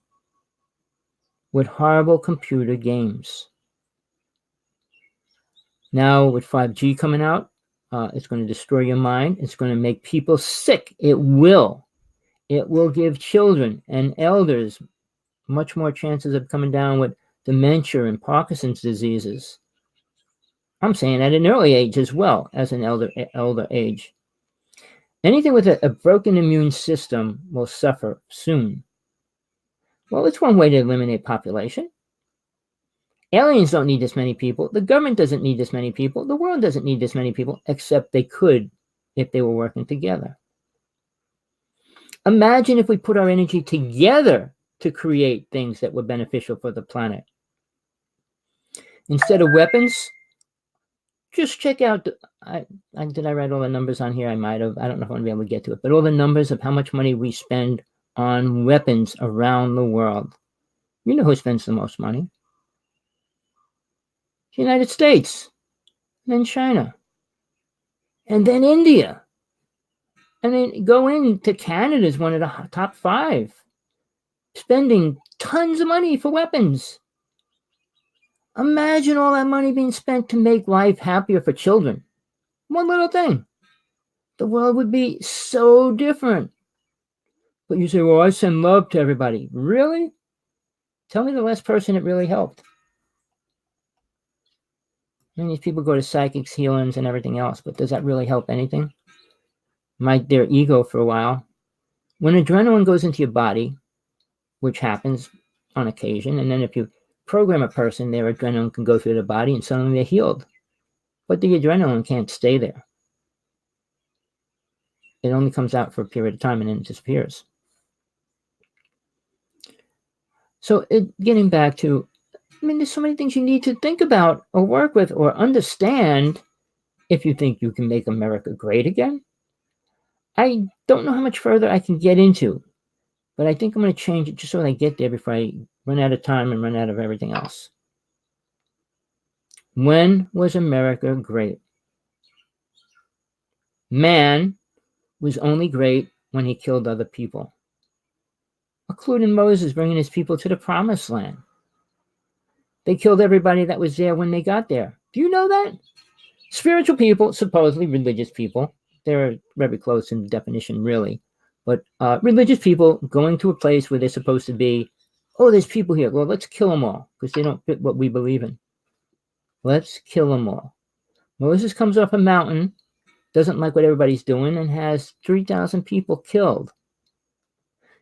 with horrible computer games. Now with 5G coming out, it's going to destroy your mind. It's going to make people sick. It will. It will give children and elders much more chances of coming down with dementia and Parkinson's diseases. I'm saying at an early age as well as an elder age. Anything with a broken immune system will suffer soon. Well, it's one way to eliminate population. Aliens don't need this many people. The government doesn't need this many people. The world doesn't need this many people, except they could if they were working together. Imagine if we put our energy together to create things that were beneficial for the planet. Instead of weapons, just check out, did I write all the numbers on here? I might have. I don't know if I'm going to be able to get to it, but all the numbers of how much money we spend on weapons around the world. You know who spends the most money? The United States, and then China, and then India. And then go into Canada is one of the top 5, spending tons of money for weapons. Imagine all that money being spent to make life happier for children. One little thing. The world would be so different. But you say, well, I send love to everybody. Really? Tell me the last person it really helped. I mean, these people go to psychics, healings, and everything else, but does that really help anything? Their ego for a while. When adrenaline goes into your body, which happens on occasion, and then if you program a person, their adrenaline can go through their body and suddenly they're healed. But the adrenaline can't stay there. It only comes out for a period of time and then it disappears. So getting back to, there's so many things you need to think about or work with or understand if you think you can make America great again. I don't know how much further I can get into, but I think I'm going to change it just so I get there before I run out of time and run out of everything else. When was America great? Man was only great when he killed other people, including Moses bringing his people to the promised land. They killed everybody that was there when they got there. Do you know that? Spiritual people, supposedly religious people, they're very close in definition, really. But religious people going to a place where they're supposed to be, oh, there's people here. Well, let's kill them all because they don't fit what we believe in. Let's kill them all. Moses comes off a mountain, doesn't like what everybody's doing, and has 3,000 people killed.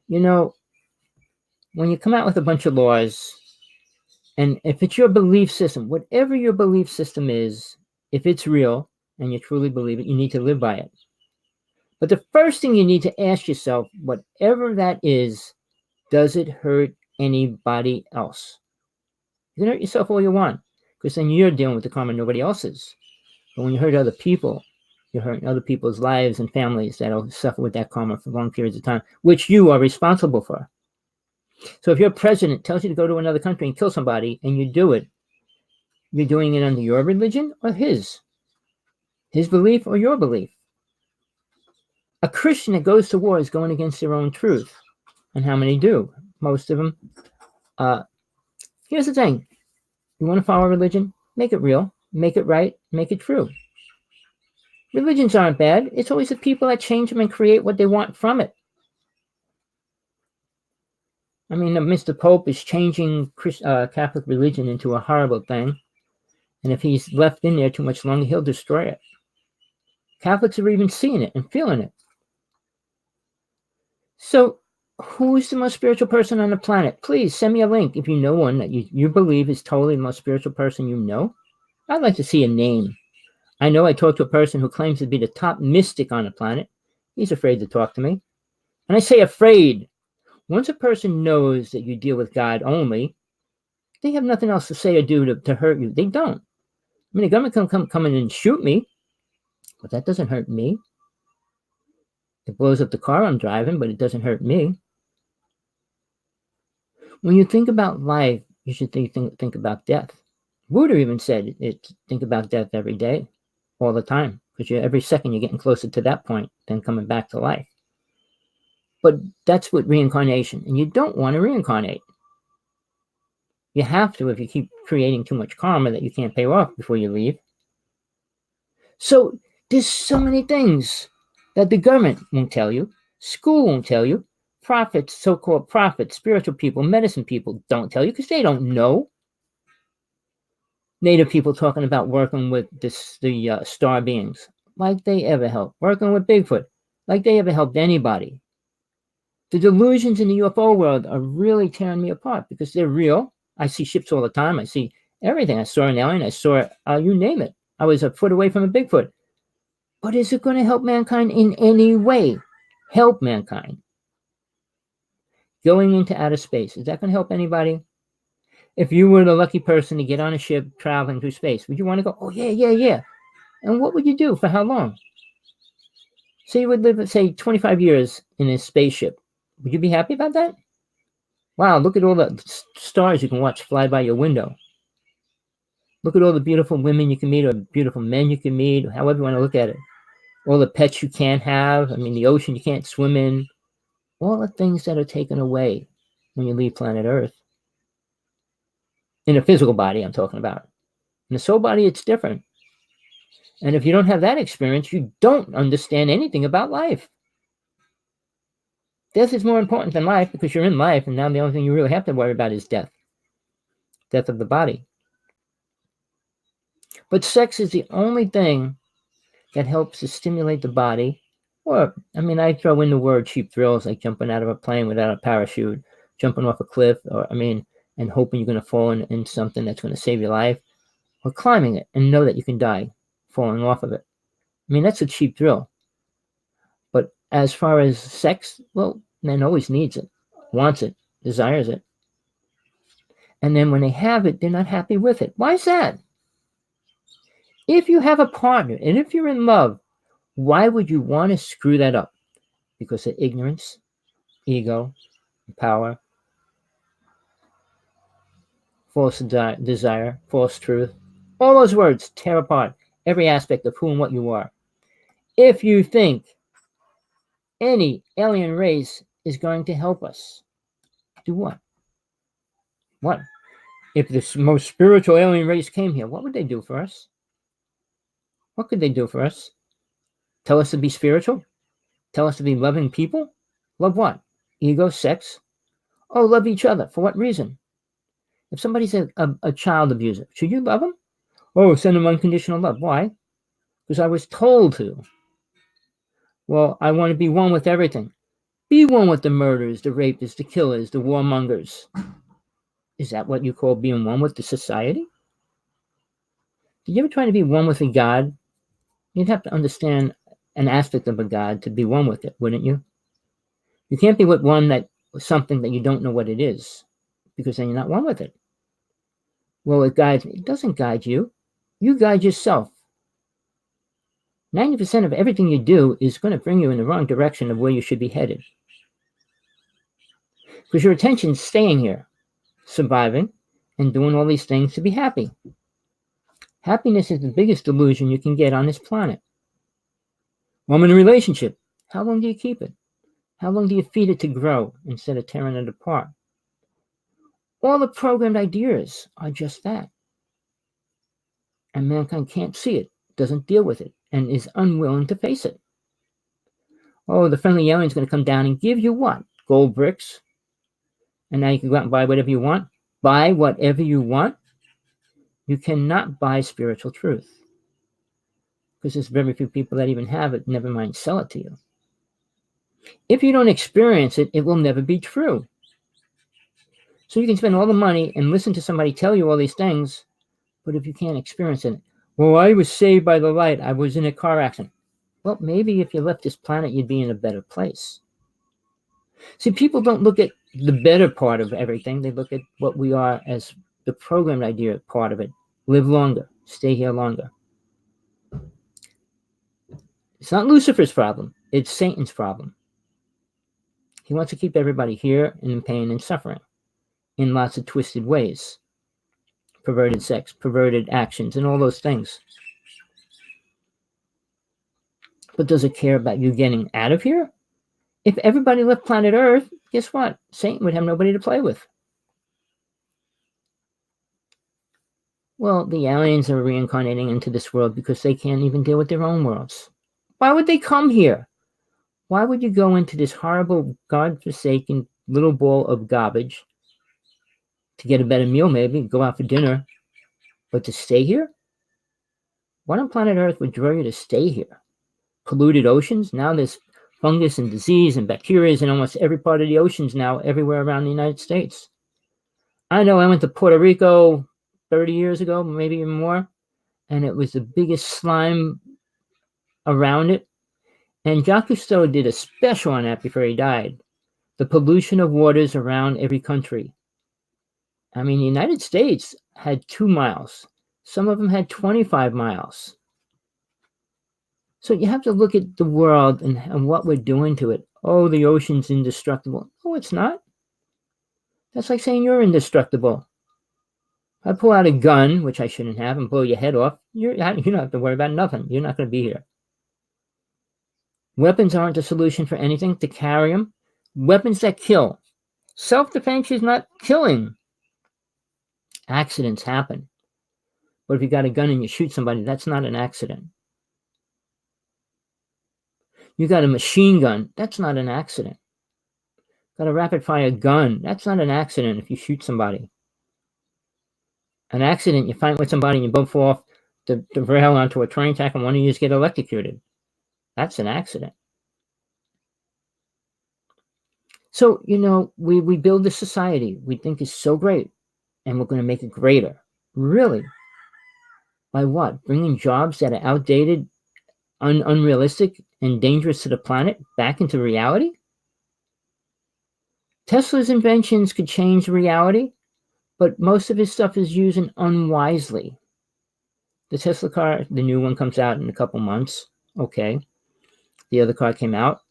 You know, when you come out with a bunch of laws, and if it's your belief system, whatever your belief system is, if it's real and you truly believe it, you need to live by it. But the first thing you need to ask yourself, whatever that is, does it hurt anybody else? You can hurt yourself all you want, because then you're dealing with the karma nobody else is. But when you hurt other people, you're hurting other people's lives and families that'll suffer with that karma for long periods of time, which you are responsible for. So if your president tells you to go to another country and kill somebody, and you do it, you're doing it under your religion or his belief or your belief. A Christian that goes to war is going against their own truth. And how many do? Most of them. Here's the thing. You want to follow religion? Make it real. Make it right. Make it true. Religions aren't bad. It's always the people that change them and create what they want from it. Mr. Pope is changing Catholic religion into a horrible thing. And if he's left in there too much longer, he'll destroy it. Catholics are even seeing it and feeling it. So, who's the most spiritual person on the planet? Please send me a link if you know one that you believe is totally the most spiritual person you know. I'd like to see a name. I know I talked to a person who claims to be the top mystic on the planet. He's afraid to talk to me. And I say afraid. Once a person knows that you deal with God only, they have nothing else to say or do to hurt you. They don't. The government can come in and shoot me, but that doesn't hurt me. It blows up the car I'm driving, but it doesn't hurt me. When you think about life, you should think about death. Buddha even said think about death every day, all the time, because every second you're getting closer to that point than coming back to life. But that's what reincarnation, and you don't want to reincarnate. You have to if you keep creating too much karma that you can't pay off before you leave. So there's so many things that the government won't tell you, school won't tell you, prophets, so-called prophets, spiritual people, medicine people don't tell you because they don't know. Native people talking about working with the star beings, like they ever helped. Working with Bigfoot, like they ever helped anybody. The delusions in the UFO world are really tearing me apart because they're real. I see ships all the time. I see everything. I saw an alien. I saw, you name it. I was a foot away from a Bigfoot. But is it going to help mankind in any way? Help mankind. Going into outer space, is that going to help anybody? If you were the lucky person to get on a ship traveling through space, would you want to go, oh, yeah. And what would you do? For how long? Say you would live, say, 25 years in a spaceship. Would you be happy about that? Wow, look at all the stars you can watch fly by your window. Look at all the beautiful women you can meet or beautiful men you can meet, however you want to look at it. All the pets you can't have. The ocean you can't swim in. All the things that are taken away when you leave planet Earth. In a physical body, I'm talking about. In the soul body, it's different. And if you don't have that experience, you don't understand anything about life. Death is more important than life because you're in life, and now the only thing you really have to worry about is death. Death of the body. But sex is the only thing that helps to stimulate the body. Or, I throw in the word cheap thrills, like jumping out of a plane without a parachute, jumping off a cliff, or, and hoping you're going to fall in something that's going to save your life, or climbing it and know that you can die falling off of it. I mean, that's a cheap thrill. But as far as sex, well, man always needs it, wants it, desires it. And then when they have it, they're not happy with it. Why is that? If you have a partner and if you're in love, why would you want to screw that up? Because of ignorance, ego, power, false desire, false truth. All those words tear apart every aspect of who and what you are. If you think any alien race is going to help us, do what? What? If this most spiritual alien race came here, what would they do for us? What could they do for us? Tell us to be spiritual? Tell us to be loving people? Love what? Ego, sex? Oh, love each other. For what reason? If somebody's a child abuser, should you love them? Oh, send them unconditional love. Why? Because I was told to. Well, I want to be one with everything. Be one with the murderers, the rapists, the killers, the warmongers. Is that what you call being one with the society? Did you ever try to be one with a god? You'd have to understand an aspect of a god to be one with it, wouldn't you? You can't be with something that you don't know what it is, because then you're not one with it. Well, it doesn't guide you. You guide yourself. 90% of everything you do is going to bring you in the wrong direction of where you should be headed. Because your attention's staying here, surviving, and doing all these things to be happy. Happiness is the biggest delusion you can get on this planet. Well, I'm in a relationship. How long do you keep it? How long do you feed it to grow instead of tearing it apart? All the programmed ideas are just that. And mankind can't see it, doesn't deal with it, and is unwilling to face it. Oh, the friendly alien's going to come down and give you what? Gold bricks. And now you can go out and buy whatever you want. Buy whatever you want. You cannot buy spiritual truth. Because there's very few people that even have it, never mind sell it to you. If you don't experience it, it will never be true. So you can spend all the money and listen to somebody tell you all these things, but if you can't experience it, well, I was saved by the light. I was in a car accident. Well, maybe if you left this planet, you'd be in a better place. See, people don't look at the better part of everything. They look at what we are as the programmed idea part of it. Live longer. Stay here longer. It's not Lucifer's problem. It's Satan's problem. He wants to keep everybody here in pain and suffering in lots of twisted ways. Perverted sex, perverted actions, and all those things. But does it care about you getting out of here? If everybody left planet Earth, guess what? Satan would have nobody to play with. Well, the aliens are reincarnating into this world because they can't even deal with their own worlds. Why would they come here? Why would you go into this horrible, God-forsaken little ball of garbage to get a better meal, maybe, go out for dinner, but to stay here? What on planet Earth would draw you to stay here? Polluted oceans? Now there's fungus and disease and bacteria in almost every part of the oceans now, everywhere around the United States. I know I went to Puerto Rico 30 years ago, maybe even more, and it was the biggest slime around it. And Jacques Cousteau did a special on that before he died. The pollution of waters around every country. I mean, the United States had 2 miles. Some of them had 25 miles. So you have to look at the world and what we're doing to it. Oh, the ocean's indestructible. No, it's not. That's like saying you're indestructible. If I pull out a gun, which I shouldn't have, and blow your head off, you don't have to worry about nothing. You're not going to be here. Weapons aren't a solution for anything, to carry them. Weapons that kill. Self-defense is not killing. Accidents happen. But if you got a gun and you shoot somebody, that's not an accident. You got a machine gun, that's not an accident. Got a rapid-fire gun, that's not an accident if you shoot somebody. An accident, you fight with somebody and you both fall off the rail onto a train track and one of you get electrocuted. That's an accident. So, we build this society we think is so great. and we're going to make it greater. Really? By what? Bringing jobs that are outdated, unrealistic, and dangerous to the planet back into reality? Tesla's inventions could change reality, but most of his stuff is used unwisely. The Tesla car, the new one, comes out in a couple months. Okay. The other car came out,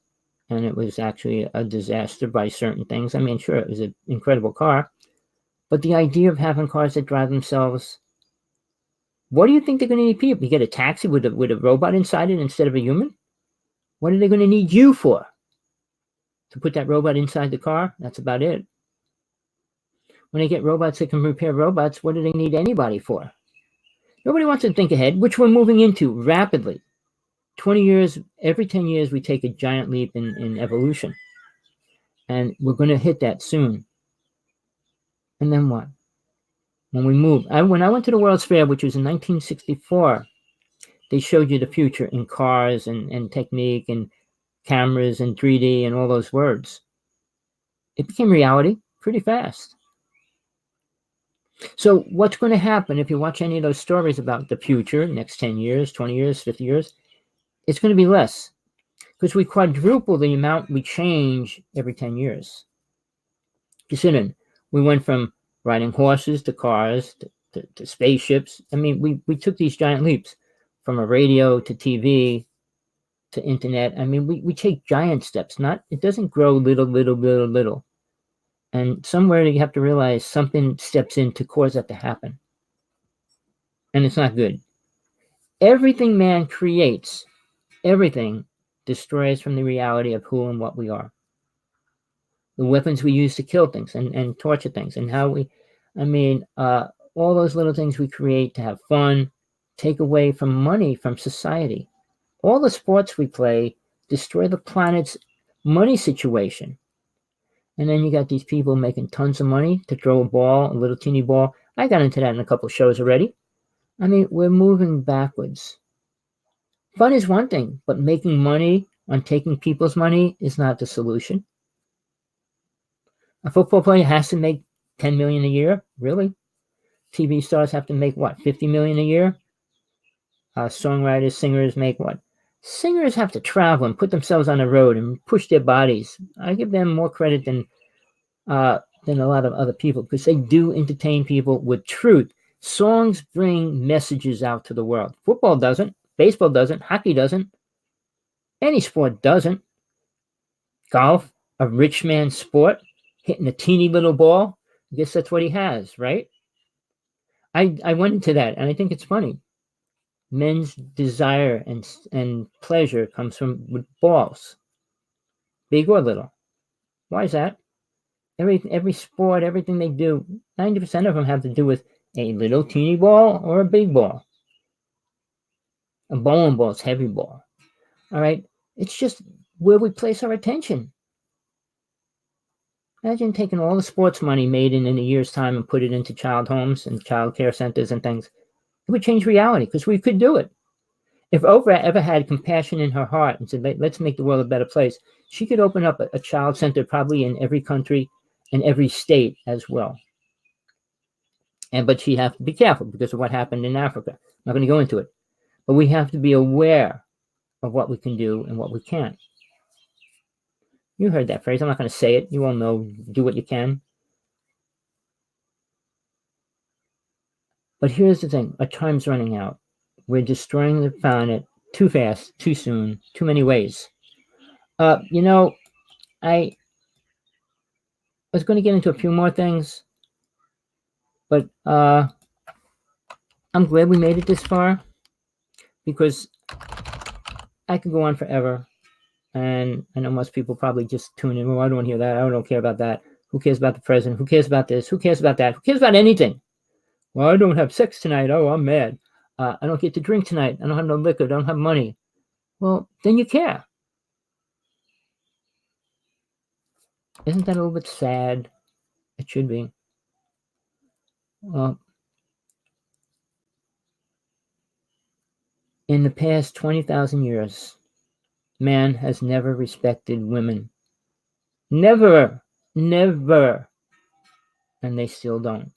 and it was actually a disaster by certain things. I mean, sure, it was an incredible car, but the idea of having cars that drive themselves, what do you think they're going to need people? You get a taxi with a robot inside it instead of a human? What are they going to need you for? To put that robot inside the car? That's about it. When they get robots that can repair robots, what do they need anybody for? Nobody wants to think ahead, which we're moving into rapidly. 20 years, every 10 years, we take a giant leap in evolution. And we're going to hit that soon. And then what? When we move. When I went to the World's Fair, which was in 1964, they showed you the future in cars and technique and cameras and 3D and all those words. It became reality pretty fast. So what's going to happen if you watch any of those stories about the future, next 10 years, 20 years, 50 years? It's going to be less, because we quadruple the amount we change every 10 years. Consider, we went from riding horses to cars to spaceships. I mean, we took these giant leaps from a radio to TV to internet. I mean, we take giant steps. It doesn't grow little. And somewhere you have to realize something steps in to cause that to happen. And it's not good. Everything man creates, everything destroys from the reality of who and what we are. The weapons we use to kill things and torture things, and how all those little things we create to have fun, take away from money from society. All the sports we play destroy the planet's money situation. And then you got these people making tons of money to throw a little teeny ball. I got into that in a couple of shows already. I mean, we're moving backwards. Fun is one thing, but making money on taking people's money is not the solution. A football player has to make $10 million a year? Really? TV stars have to make what, $50 million a year? Songwriters, singers make what? Singers have to travel and put themselves on the road and push their bodies. I give them more credit than a lot of other people, because they do entertain people with truth. Songs bring messages out to the world. Football doesn't. Baseball doesn't. Hockey doesn't. Any sport doesn't. Golf, a rich man's sport, hitting a teeny little ball. I guess that's what he has, right? I went into that, and I think it's funny. Men's desire and pleasure comes with balls, big or little. Why is that? Every sport, everything they do, 90% of them have to do with a little teeny ball or a big ball. A bowling ball is heavy ball. All right? It's just where we place our attention. Imagine taking all the sports money made in a year's time and put it into child homes and child care centers and things. It would change reality, because we could do it. If Oprah ever had compassion in her heart and said, let's make the world a better place, she could open up a child center probably in every country and every state as well. But she has to be careful because of what happened in Africa. I'm not going to go into it. But we have to be aware of what we can do and what we can't. You heard that phrase. I'm not going to say it. You all know, do what you can. But here's the thing. Our time's running out. We're destroying the planet too fast, too soon, too many ways. I was going to get into a few more things, but I'm glad we made it this far, because I could go on forever. And I know most people probably just tune in. Well, I don't want to hear that. I don't care about that. Who cares about the president? Who cares about this? Who cares about that? Who cares about anything? Well, I don't have sex tonight. Oh, I'm mad. I don't get to drink tonight. I don't have no liquor. I don't have money. Well, then you care. Isn't that a little bit sad? It should be. Well, in the past 20,000 years, man has never respected women. Never. And they still don't.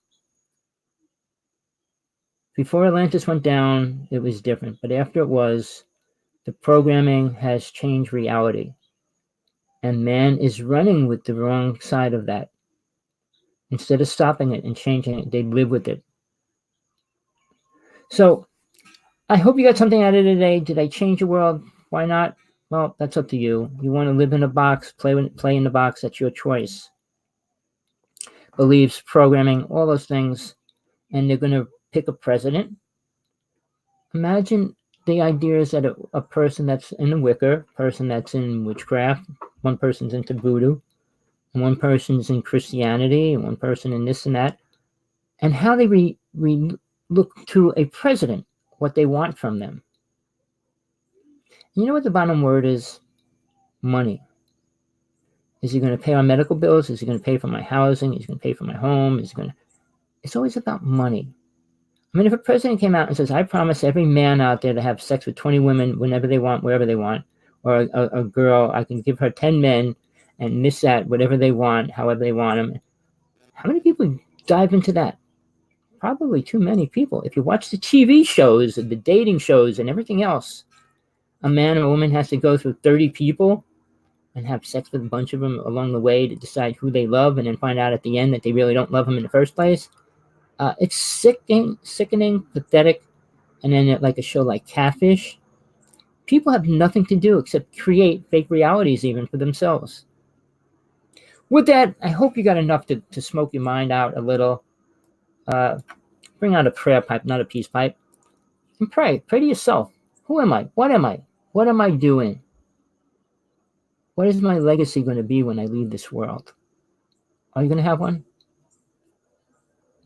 Before Atlantis went down, it was different. But after it was, the programming has changed reality. And man is running with the wrong side of that. Instead of stopping it and changing it, they live with it. So I hope you got something out of it today. Did I change the world? Why not? Well, that's up to you. You want to live in a box, play in the box, that's your choice. Beliefs, programming, all those things. And they're going to pick a president. Imagine the ideas that a person that's in the Wicca, person that's in witchcraft, one person's into voodoo, and one person's in Christianity, and one person in this and that, and how they look to a president, what they want from them. You know what the bottom word is? Money. Is he going to pay our medical bills? Is he going to pay for my housing? Is he going to pay for my home? It's always about money. I mean, if a president came out and says, I promise every man out there to have sex with 20 women whenever they want, wherever they want, or a girl, I can give her 10 men and this, that, whatever they want, however they want them. How many people dive into that? Probably too many people. If you watch the TV shows, the dating shows, and everything else, a man or a woman has to go through 30 people and have sex with a bunch of them along the way to decide who they love, and then find out at the end that they really don't love them in the first place. It's sickening, pathetic, and then like a show like Catfish, people have nothing to do except create fake realities even for themselves. With that, I hope you got enough to smoke your mind out a little. Bring out a prayer pipe, not a peace pipe, and pray. Pray to yourself. Who am I? What am I? What am I doing? What is my legacy going to be when I leave this world? Are you going to have one?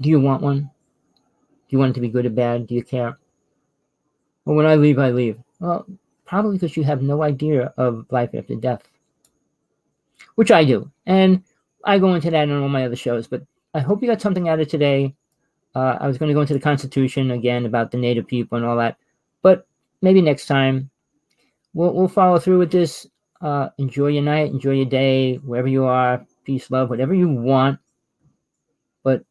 Do you want one? Do you want it to be good or bad? Do you care? Well, when I leave, I leave. Well, probably because you have no idea of life after death, which I do. And I go into that in all my other shows, but I hope you got something out of today. I was going to go into the Constitution again about the Native people and all that, but maybe next time we'll follow through with this. Enjoy your night, enjoy your day, wherever you are, peace, love, whatever you want. But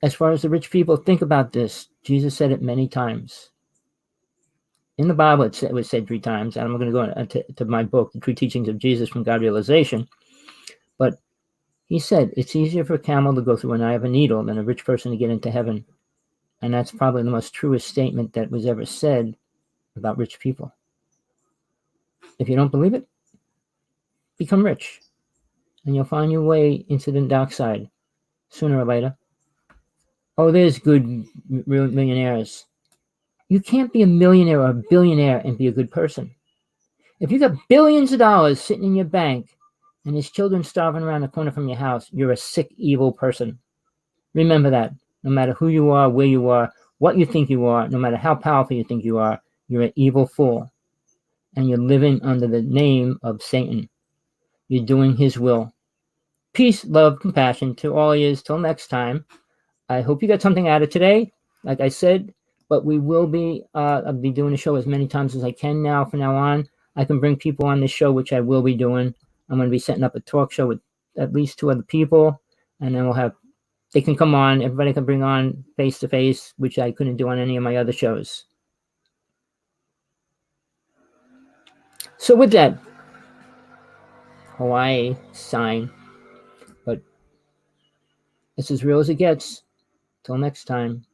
as far as the rich people, think about this. Jesus said it many times. In the Bible, it was said 3 times, and I'm going to go to my book, The True Teachings of Jesus from God Realization. But he said, it's easier for a camel to go through an eye of a needle than a rich person to get into heaven. And that's probably the most truest statement that was ever said about rich people. If you don't believe it, become rich, and you'll find your way into the dark side sooner or later. Oh, there's good real millionaires. You can't be a millionaire or a billionaire and be a good person. If you got billions of dollars sitting in your bank and there's children starving around the corner from your house, you're a sick, evil person. Remember that. No matter who you are, where you are, what you think you are, no matter how powerful you think you are, you're an evil fool. And you're living under the name of Satan. You're doing his will. Peace, love, compassion to all yous. Till next time. I hope you got something out of today, like I said, but we will be, I'll be doing the show as many times as I can now from now on. I can bring people on this show, which I will be doing. I'm going to be setting up a talk show with at least 2 other people, and then they can come on, everybody can bring on face-to-face, which I couldn't do on any of my other shows. So with that, Hawaii sign, but it's as real as it gets. Till next time.